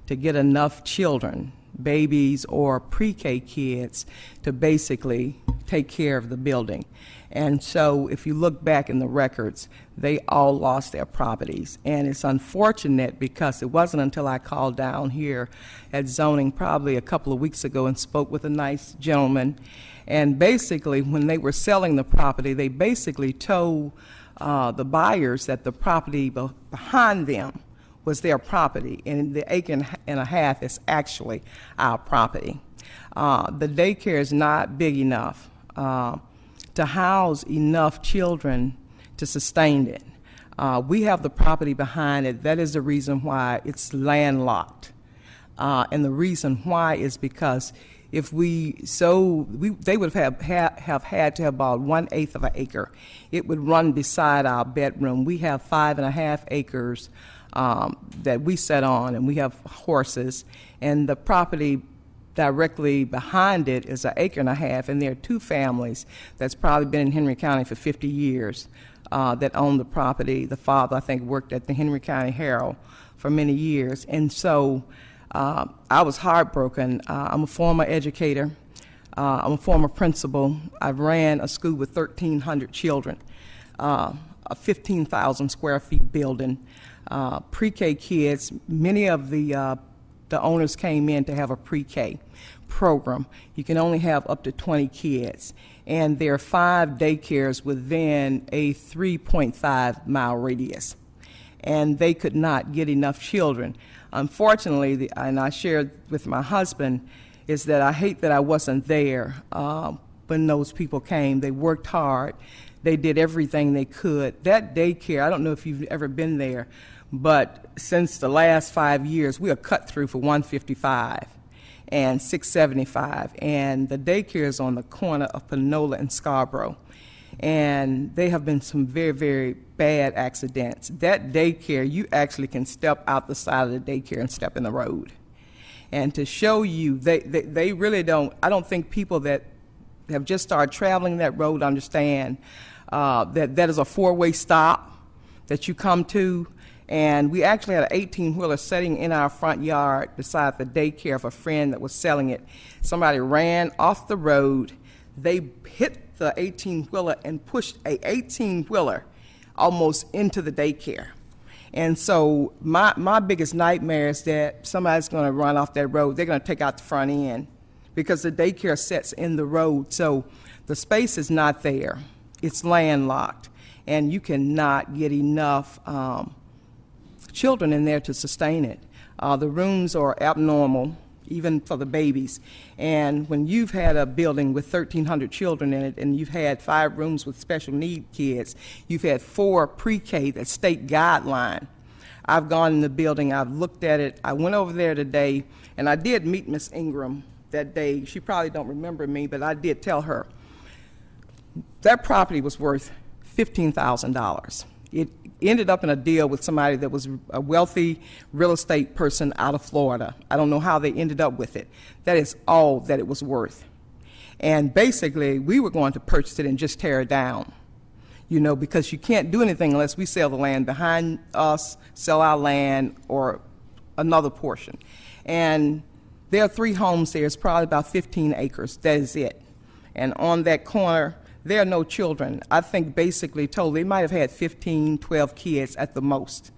S19: to get enough children, babies or pre-K kids, to basically take care of the building. And so if you look back in the records, they all lost their properties. And it's unfortunate because it wasn't until I called down here at zoning probably a couple of weeks ago and spoke with a nice gentleman. And basically, when they were selling the property, they basically told the buyers that the property behind them was their property, and the 1.5 acres is actually our property. The daycare is not big enough to house enough children to sustain it. We have the property behind it. That is the reason why it's landlocked. And the reason why is because if they would have had to have about 1/8 of an acre. It would run beside our bedroom. We have 5.5 acres that we set on, and we have horses, and the property directly behind it is 1.5 acres, and there are 2 families that's probably been in Henry County for 50 years that own the property. The father, I think, worked at the Henry County Herald for many years, and so I was heartbroken. I'm a former educator. I'm a former principal. I've ran a school with 1,300 children, a 15,000 square feet building, pre-K kids. Many of the owners came in to have a pre-K program. You can only have up to 20 kids. And there are 5 daycares within a 3.5-mile radius. And they could not get enough children. Unfortunately, and I shared with my husband, is that I hate that I wasn't there when those people came. They worked hard. They did everything they could. That daycare, I don't know if you've ever been there, but since the last 5 years, we are cut through for $155 and $675. And the daycare is on the corner of Panola and Scarborough. And there have been some very, very bad accidents. That daycare, you actually can step out the side of the daycare and step in the road. And to show you, they really don't, I don't think people that have just started traveling that road understand that is a 4-way stop that you come to. And we actually had an 18-wheeler sitting in our front yard beside the daycare of a friend that was selling it. Somebody ran off the road. They hit the 18-wheeler and pushed a 18-wheeler almost into the daycare. And so my biggest nightmare is that somebody's going to run off that road. They're going to take out the front end because the daycare sits in the road. So the space is not there. It's landlocked, and you cannot get enough children in there to sustain it. The rooms are abnormal, even for the babies. And when you've had a building with 1,300 children in it, and you've had 5 rooms with special need kids, you've had 4 pre-K that's state guideline. I've gone in the building, I've looked at it. I went over there today, and I did meet Miss Ingram that day. She probably don't remember me, but I did tell her that property was worth $15,000. It ended up in a deal with somebody that was a wealthy real estate person out of Florida. I don't know how they ended up with it. That is all that it was worth. And basically, we were going to purchase it and just tear it down, you know, because you can't do anything unless we sell the land behind us, sell our land, or another portion. And there are 3 homes there. It's probably about 15 acres. That is it. And on that corner, there are no children. I think basically total, they might have had 15, 12 kids at the most.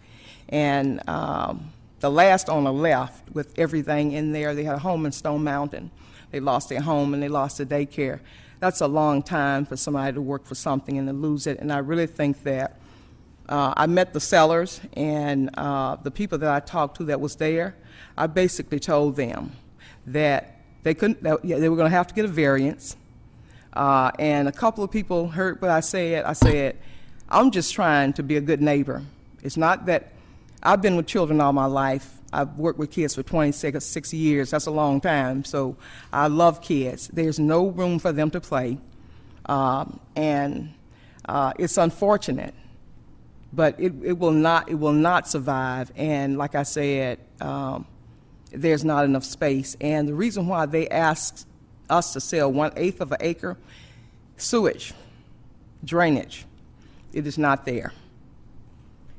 S19: And the last owner left with everything in there. They had a home in Stone Mountain. They lost their home and they lost their daycare. That's a long time for somebody to work for something and to lose it. And I really think that I met the sellers and the people that I talked to that was there. I basically told them that they couldn't. They were going to have to get a variance. And a couple of people heard what I said. I said, I'm just trying to be a good neighbor. It's not that I've been with children all my life. I've worked with kids for 26 years. That's a long time. So I love kids. There's no room for them to play. And it's unfortunate, but it will not survive. And like I said, there's not enough space. And the reason why they asked us to sell 1/8 of an acre, sewage, drainage, it is not there.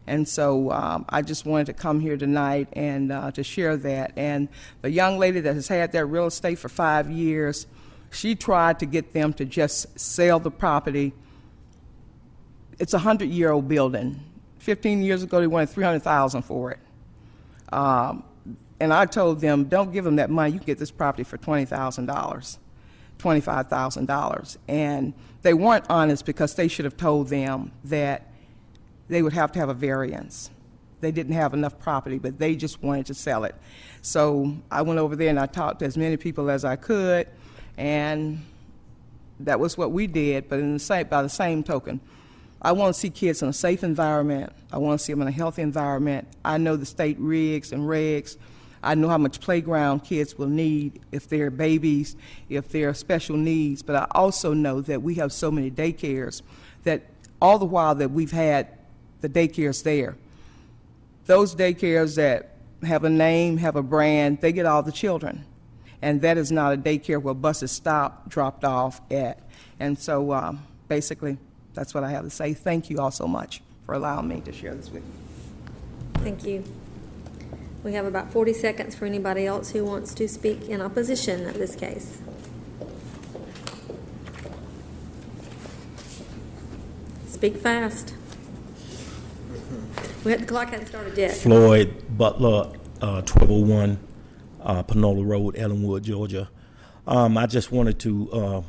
S19: And so I just wanted to come here tonight and to share that. And the young lady that has had that real estate for 5 years, she tried to get them to just sell the property. It's a 100-year-old building. 15 years ago, they wanted $300,000 for it. And I told them, don't give them that money. You can get this property for $20,000, $25,000. And they weren't honest because they should have told them that they would have to have a variance. They didn't have enough property, but they just wanted to sell it. So I went over there and I talked to as many people as I could, and that was what we did. But by the same token, I want to see kids in a safe environment. I want to see them in a healthy environment. I know the state rigs and regs. I know how much playground kids will need if they're babies, if they're special needs, but I also know that we have so many daycares that all the while that we've had the daycares there, those daycares that have a name, have a brand, they get all the children. And that is not a daycare where buses stop, dropped off at. And so basically, that's what I have to say. Thank you all so much for allowing me to share this with you.
S1: Thank you. We have about 40 seconds for anybody else who wants to speak in opposition of this case. Speak fast. The clock hasn't started yet.
S20: Floyd Butler, 1201 Panola Road, Ellenwood, Georgia. I just wanted to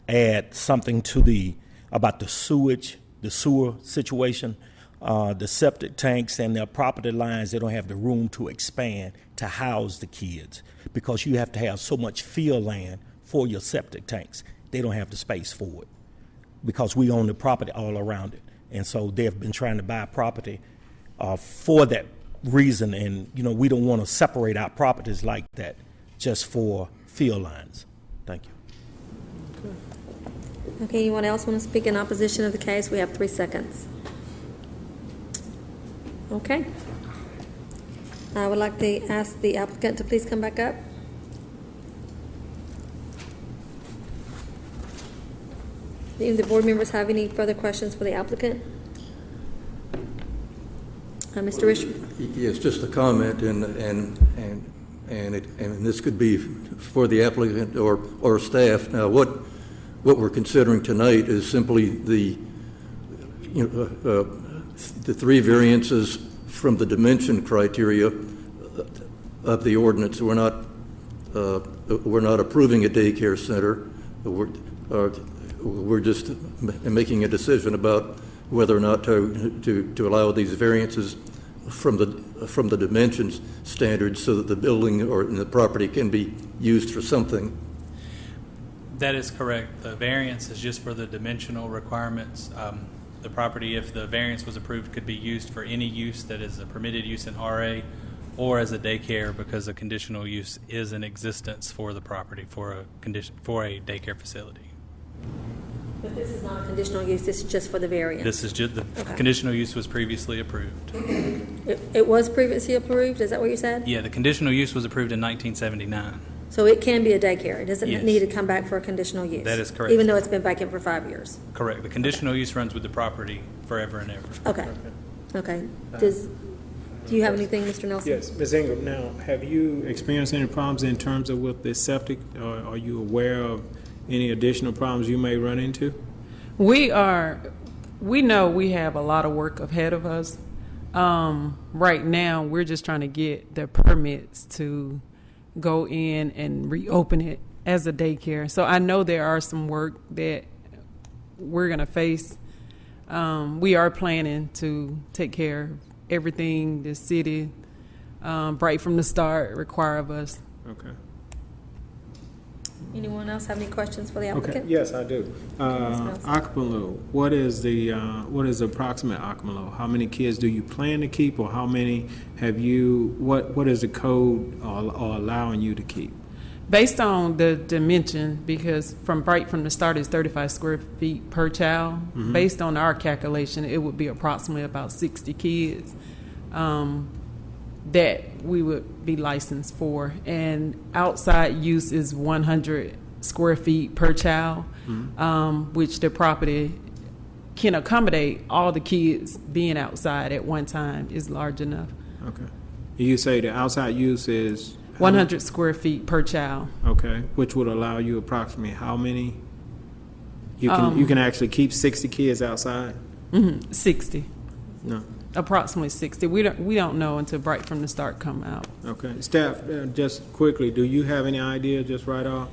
S20: add something to about the sewer situation. The septic tanks and their property lines, they don't have the room to expand to house the kids because you have to have so much field land for your septic tanks. They don't have the space for it because we own the property all around it. And so they've been trying to buy property for that reason. And, you know, we don't want to separate out properties like that just for field lines. Thank you.
S1: Okay, anyone else want to speak in opposition of the case? We have 3 seconds. Okay. I would like to ask the applicant to please come back up. Do any of the board members have any further questions for the applicant? Mr. Richard?
S2: Yes, just a comment, and this could be for the applicant or staff. Now, what we're considering tonight is simply the 3 variances from the dimension criteria of the ordinance. We're not approving a daycare center. We're just making a decision about whether or not to allow these variances from the dimensions standards so that the building or the property can be used for something.
S16: That is correct. The variance is just for the dimensional requirements. The property, if the variance was approved, could be used for any use that is a permitted use in RA or as a daycare because a conditional use is in existence for the property for a daycare facility.
S1: But this is not a conditional use, this is just for the variance?
S16: This is just, the
S1: Okay.
S16: conditional use was previously approved.
S1: It was previously approved, is that what you said?
S16: Yeah, the conditional use was approved in 1979.
S1: So it can be a daycare, it doesn't
S16: Yes.
S1: need to come back for a conditional use?
S16: That is correct.
S1: Even though it's been vacant for 5 years?
S16: Correct. The conditional use runs with the property forever and ever.
S1: Okay, okay. Do you have anything, Mr. Nelson?
S3: Yes, Ms. Ingram, now, have you experienced any problems in terms of with the septic? Or are you aware of any additional problems you may run into?
S17: We know we have a lot of work ahead of us. Right now, we're just trying to get the permits to go in and reopen it as a daycare. So I know there are some work that we're going to face. We are planning to take care of everything the city, right from the start, require of us.
S3: Okay.
S1: Anyone else have any questions for the
S3: Okay,
S1: applicant?
S3: yes, I do. Occupant load, what is the approximate occupant load? How many kids do you plan to keep, or how many have you, what is the code or allowing you to keep?
S17: Based on the dimension, because right from the start it's 35 square feet per child.
S3: Mhm.
S17: Based on our calculation, it would be approximately about 60 kids that we would be licensed for. And outside use is 100 square feet per child, which the property can accommodate all the kids being outside at one time is large enough.
S3: Okay. You say the outside use is?
S17: 100 square feet per child.
S3: Okay, which would allow you approximately how many? You can actually keep 60 kids outside?
S17: 60.
S3: No.
S17: Approximately 60. We don't know until right from the start come out.
S3: Okay. Staff, just quickly, do you have any idea just right off?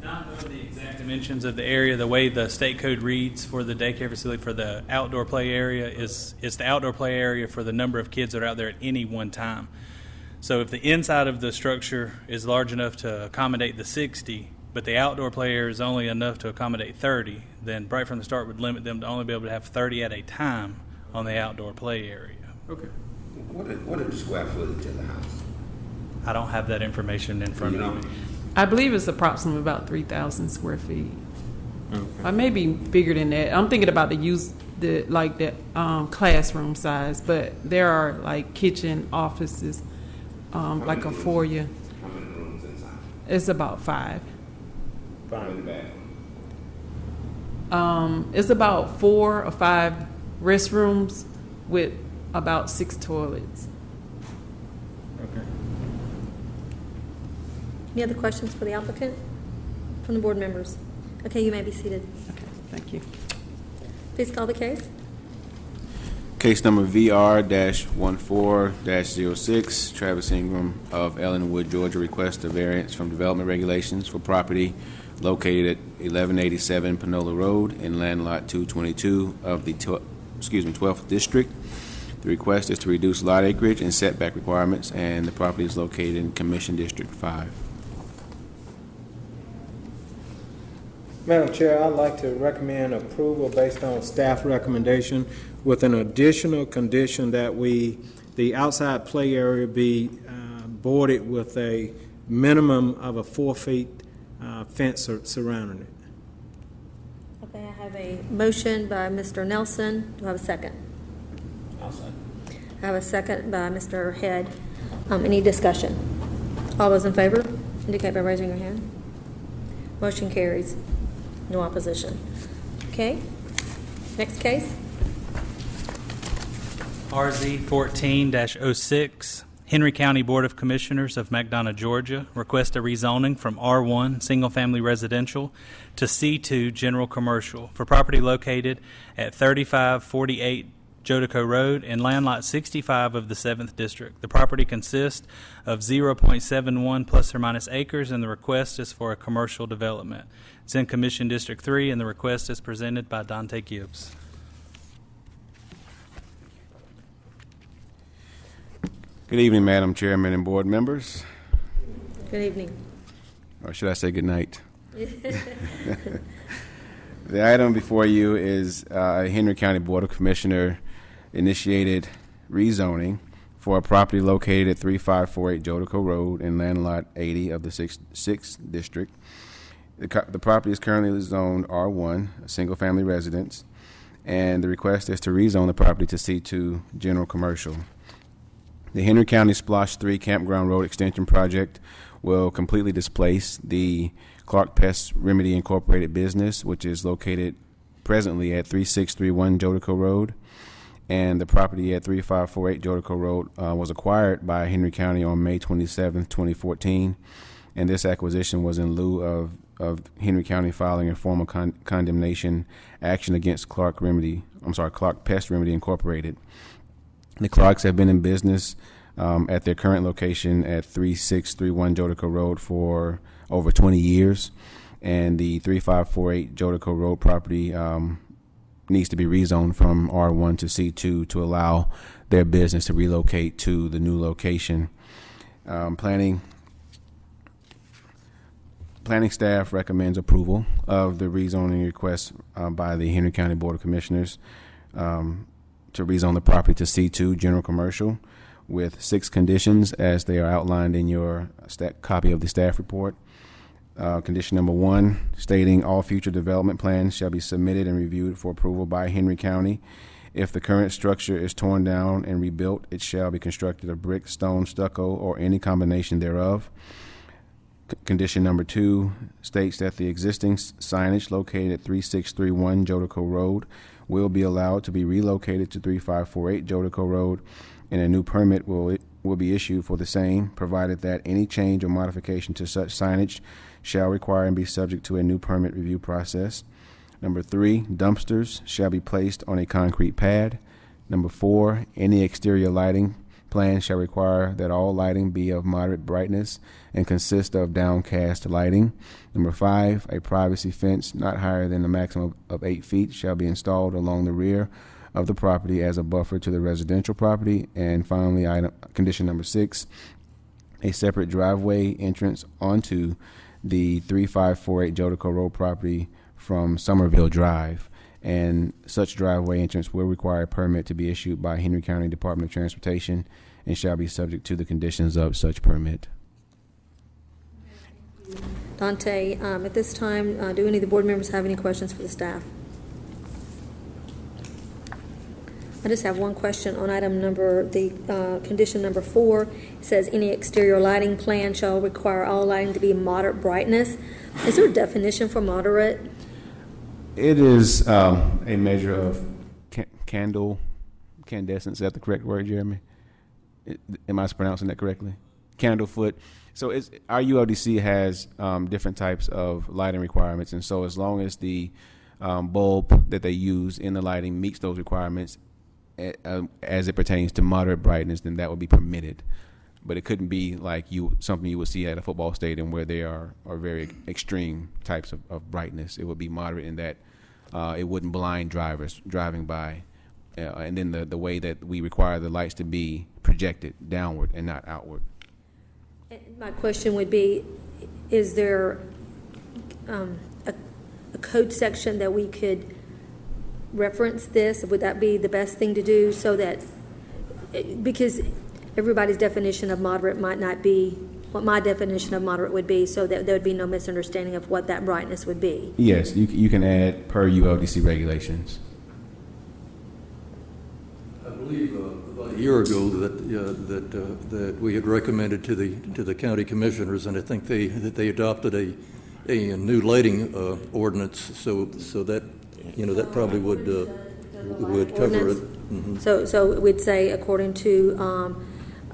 S16: Not knowing the exact dimensions of the area, the way the state code reads for the daycare facility for the outdoor play area is the outdoor play area for the number of kids that are out there at any one time. So if the inside of the structure is large enough to accommodate the 60, but the outdoor play area is only enough to accommodate 30, then right from the start would limit them to only be able to have 30 at a time on the outdoor play area.
S3: Okay.
S8: What is the square footage of the house?
S16: I don't have that information in front of me.
S17: I believe it's approximately about 3,000 square feet. Or maybe bigger than that. I'm thinking about the classroom size, but there are like kitchen, offices, like a foyer.
S8: How many rooms inside?
S17: It's about 5.
S8: How many bathrooms?
S17: It's about 4 or 5 restrooms with about 6 toilets.
S3: Okay.
S1: Any other questions for the applicant from the board members? Okay, you may be seated.
S17: Okay, thank you.
S1: Please call the case.
S5: Case number VR-14-06, Travis Ingram of Ellenwood, Georgia, requests a variance from development regulations for property located at 1187 Panola Road in land lot 222 of the 12th District. The request is to reduce lot acreage and setback requirements, and the property is located in Commission District 5.
S3: Madam Chair, I'd like to recommend approval based on staff recommendation with an additional condition that the outside play area be boarded with a minimum of a 4 feet fence surrounding it.
S1: Okay, I have a motion by Mr. Nelson. Do I have a second?
S8: I'll say.
S1: I have a second by Mr. Head. Any discussion? All those in favor indicate by raising your hand. Motion carries. No opposition. Okay. Next case.
S16: RZ 14-06, Henry County Board of Commissioners of McDonough, Georgia, request a rezoning from R1 Single Family Residential to C2 General Commercial for property located at 3548 Jodico Road in land lot 65 of the 7th District. The property consists of 0.71 plus or minus acres, and the request is for a commercial development. It's in Commission District 3, and the request is presented by Dante Gibbs.
S5: Good evening, Madam Chairman and board members.
S1: Good evening.
S5: Or should I say good night? The item before you is a Henry County Board of Commissioner initiated rezoning for a property located at 3548 Jodico Road in land lot 80 of the 6th District. The property is currently zoned R1, a single-family residence, and the request is to rezone the property to C2, general commercial. The Henry County Splosh 3 Campground Road Extension Project will completely displace the Clark Pest Remedy Incorporated business, which is located presently at 3631 Jodico Road. And the property at 3548 Jodico Road was acquired by Henry County on May 27, 2014. And this acquisition was in lieu of Henry County filing a formal condemnation action against Clark Pest Remedy Incorporated. The Clarks have been in business at their current location at 3631 Jodico Road for over 20 years, and the 3548 Jodico Road property needs to be rezoned from R1 to C2 to allow their business to relocate to the new location. Planning staff recommends approval of the rezoning request by the Henry County Board of Commissioners to rezone the property to C2 general commercial with 6 conditions as they are outlined in your copy of the staff report. Condition number 1, stating all future development plans shall be submitted and reviewed for approval by Henry County. If the current structure is torn down and rebuilt, it shall be constructed of brick, stone, stucco, or any combination thereof. Condition number 2 states that the existing signage located at 3631 Jodico Road will be allowed to be relocated to 3548 Jodico Road, and a new permit will be issued for the same, provided that any change or modification to such signage shall require and be subject to a new permit review process. Number 3, dumpsters shall be placed on a concrete pad. Number 4, any exterior lighting plan shall require that all lighting be of moderate brightness and consist of downcast lighting. Number 5, a privacy fence not higher than a maximum of 8 feet shall be installed along the rear of the property as a buffer to the residential property. And finally, condition number 6, a separate driveway entrance onto the 3548 Jodico Road property from Somerville Drive, and such driveway entrance will require a permit to be issued by Henry County Department of Transportation and shall be subject to the conditions of such permit.
S1: Dante, at this time, do any of the board members have any questions for the staff? I just have one question on condition number 4. It says any exterior lighting plan shall require all lighting to be moderate brightness. Is there a definition for moderate?
S5: It is a measure of candescence. Is that the correct word, Jeremy? Am I pronouncing that correctly? Candle foot. So our ULDC has different types of lighting requirements, and so as long as the bulb that they use in the lighting meets those requirements as it pertains to moderate brightness, then that would be permitted. But it couldn't be like something you would see at a football stadium where there are very extreme types of brightness. It would be moderate in that it wouldn't blind drivers driving by. And then the way that we require the lights to be projected downward and not outward.
S1: My question would be, is there a code section that we could reference this? Would that be the best thing to do, so that, because everybody's definition of moderate might not be what my definition of moderate would be, so that there would be no misunderstanding of what that brightness would be?
S5: Yes, you can add per ULDC regulations.
S2: I believe about a year ago that we had recommended to the county commissioners, and I think they adopted a new lighting ordinance. So that that probably would cover it. Mm-hmm.
S1: So we'd say according to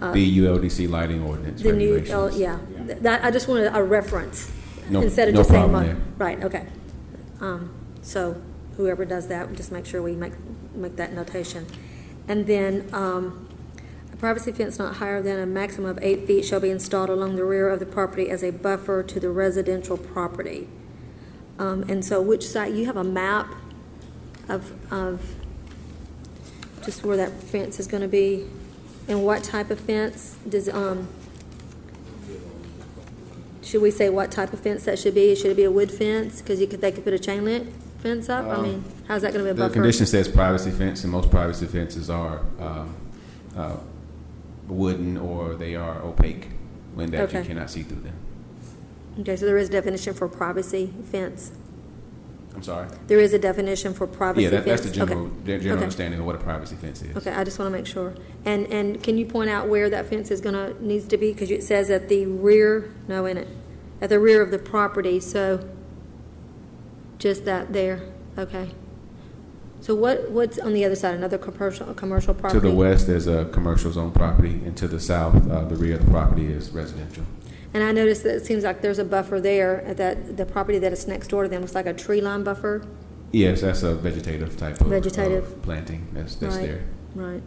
S5: the ULDC lighting ordinance
S1: the
S5: regulations.
S1: new that I just wanted a reference instead of
S5: no
S1: just saying
S5: problem there.
S1: right. Okay. So whoever does that, just make sure we make that notation. And then a privacy fence not higher than a maximum of 8 feet shall be installed along the rear of the property as a buffer to the residential property. And so which side, you have a map of just where that fence is going to be, and what type of fence does, should we say what type of fence that should be? Should it be a wood fence? Because they could put a chain link fence up? I mean, how's that going to be a buffer?
S5: The condition says privacy fence, and most privacy fences are wooden, or they are opaque, when that you cannot see through them.
S1: Okay, so there is a definition for privacy fence.
S5: I'm sorry?
S1: There is a definition for privacy
S5: Yeah,
S1: fence.
S5: that's the general,
S1: Okay.
S5: general
S1: Okay.
S5: understanding of what a privacy fence is.
S1: Okay, I just want to make sure. And can you point out where that fence is needs to be? Because it says at the rear, no, in it, at the rear of the property, so just that there, okay. So what's on the other side, another commercial property?
S5: To the west, there's a commercial zone property, and to the south, the rear of the property is residential.
S1: And I noticed that it seems like there's a buffer there, at the property that is next door to them, looks like a tree line buffer.
S5: Yes, that's a vegetative type of
S1: Vegetative.
S5: planting that's
S1: Right,
S5: there.
S1: Right.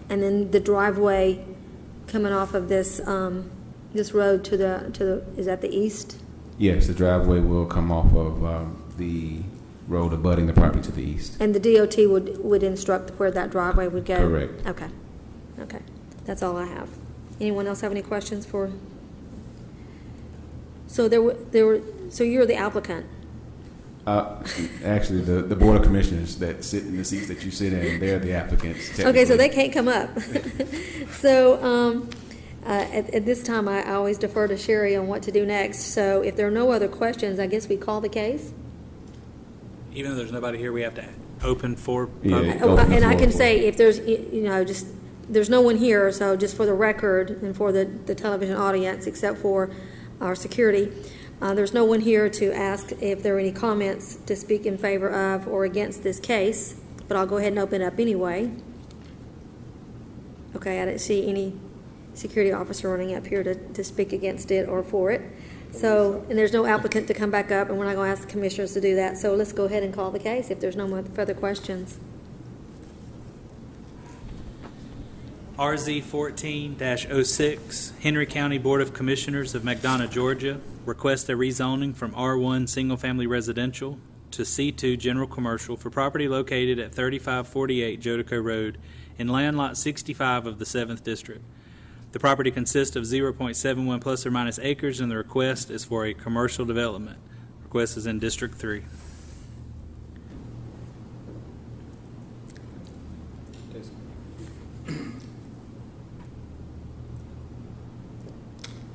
S1: And then the driveway coming off of this, this road to the, is that the east?
S5: Yes, the driveway will come off of the road abutting the property to the east.
S1: And the DOT would instruct where that driveway would go?
S5: Correct.
S1: Okay. Okay. That's all I have. Anyone else have any questions for? So so you're the applicant?
S5: Actually, the Board of Commissioners that sit in the seats that you sit in, they're the applicants.
S1: Okay, so they can't come up. So at this time, I always defer to Sherry on what to do next. So if there are no other questions, I guess we call the case?
S16: Even though there's nobody here, we have to open for
S5: Yeah,
S16: public.
S5: open the
S1: And I
S5: floor
S1: can
S5: for
S1: say, if there's, just, there's no one here, so just for the record and for the television audience, except for our security, there's no one here to ask if there are any comments to speak in favor of or against this case, but I'll go ahead and open it up anyway. Okay, I didn't see any security officer running up here to speak against it or for it. So, and there's no applicant to come back up, and we're not going to ask the commissioners to do that. So let's go ahead and call the case if there's no more further questions.
S16: RZ 14-06, Henry County Board of Commissioners of McDonough, Georgia, request a rezoning from R1 Single Family Residential to C2 General Commercial for property located at 3548 Jodico Road in Land Lot 65 of the 7th District. The property consists of 0.71 plus or minus acres, and the request is for a commercial development. Request is in District 3.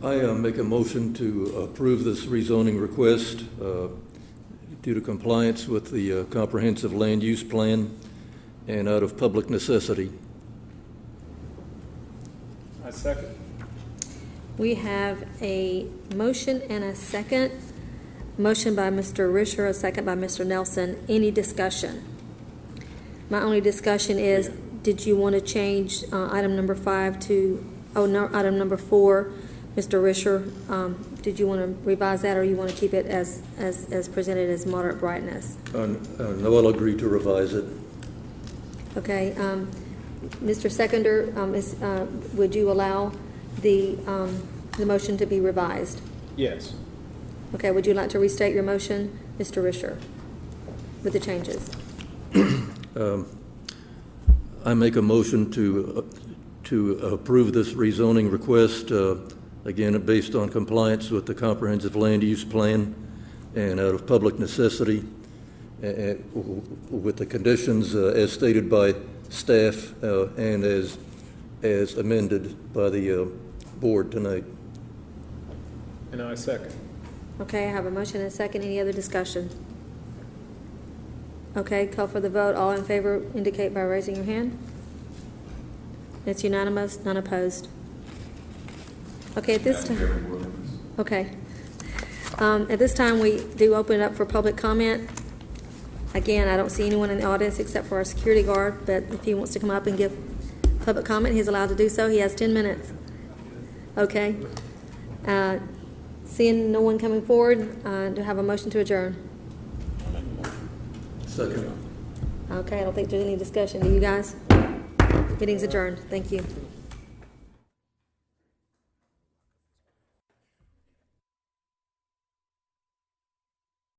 S2: I make a motion to approve this rezoning request due to compliance with the comprehensive land use plan and out of public necessity.
S3: I second.
S1: We have a motion and a second. Motion by Mr. Risher, a second by Mr. Nelson. Any discussion? My only discussion is, did you want to change item number 5 to, item number 4? Mr. Risher, did you want to revise that, or you want to keep it as presented as moderate brightness?
S2: No, I'll agree to revise it.
S1: Okay. Mr. Seconder, would you allow the motion to be revised?
S3: Yes.
S1: Okay, would you like to restate your motion, Mr. Risher, with the changes?
S2: I make a motion to approve this rezoning request, again, based on compliance with the comprehensive land use plan and out of public necessity, with the conditions as stated by staff and as amended by the board tonight.
S3: And I second.
S1: Okay, I have a motion and a second. Any other discussion? Okay, call for the vote. All in favor indicate by raising your hand. It's unanimous, none opposed. Okay, at this time. Okay. At this time, we do open it up for public comment. Again, I don't see anyone in the audience except for our security guard, but if he wants to come up and give public comment, he's allowed to do so. He has 10 minutes. Okay. Seeing no one coming forward, do I have a motion to adjourn?
S2: Second.
S1: Okay, I don't think there's any discussion. Do you guys? Meeting's adjourned. Thank you.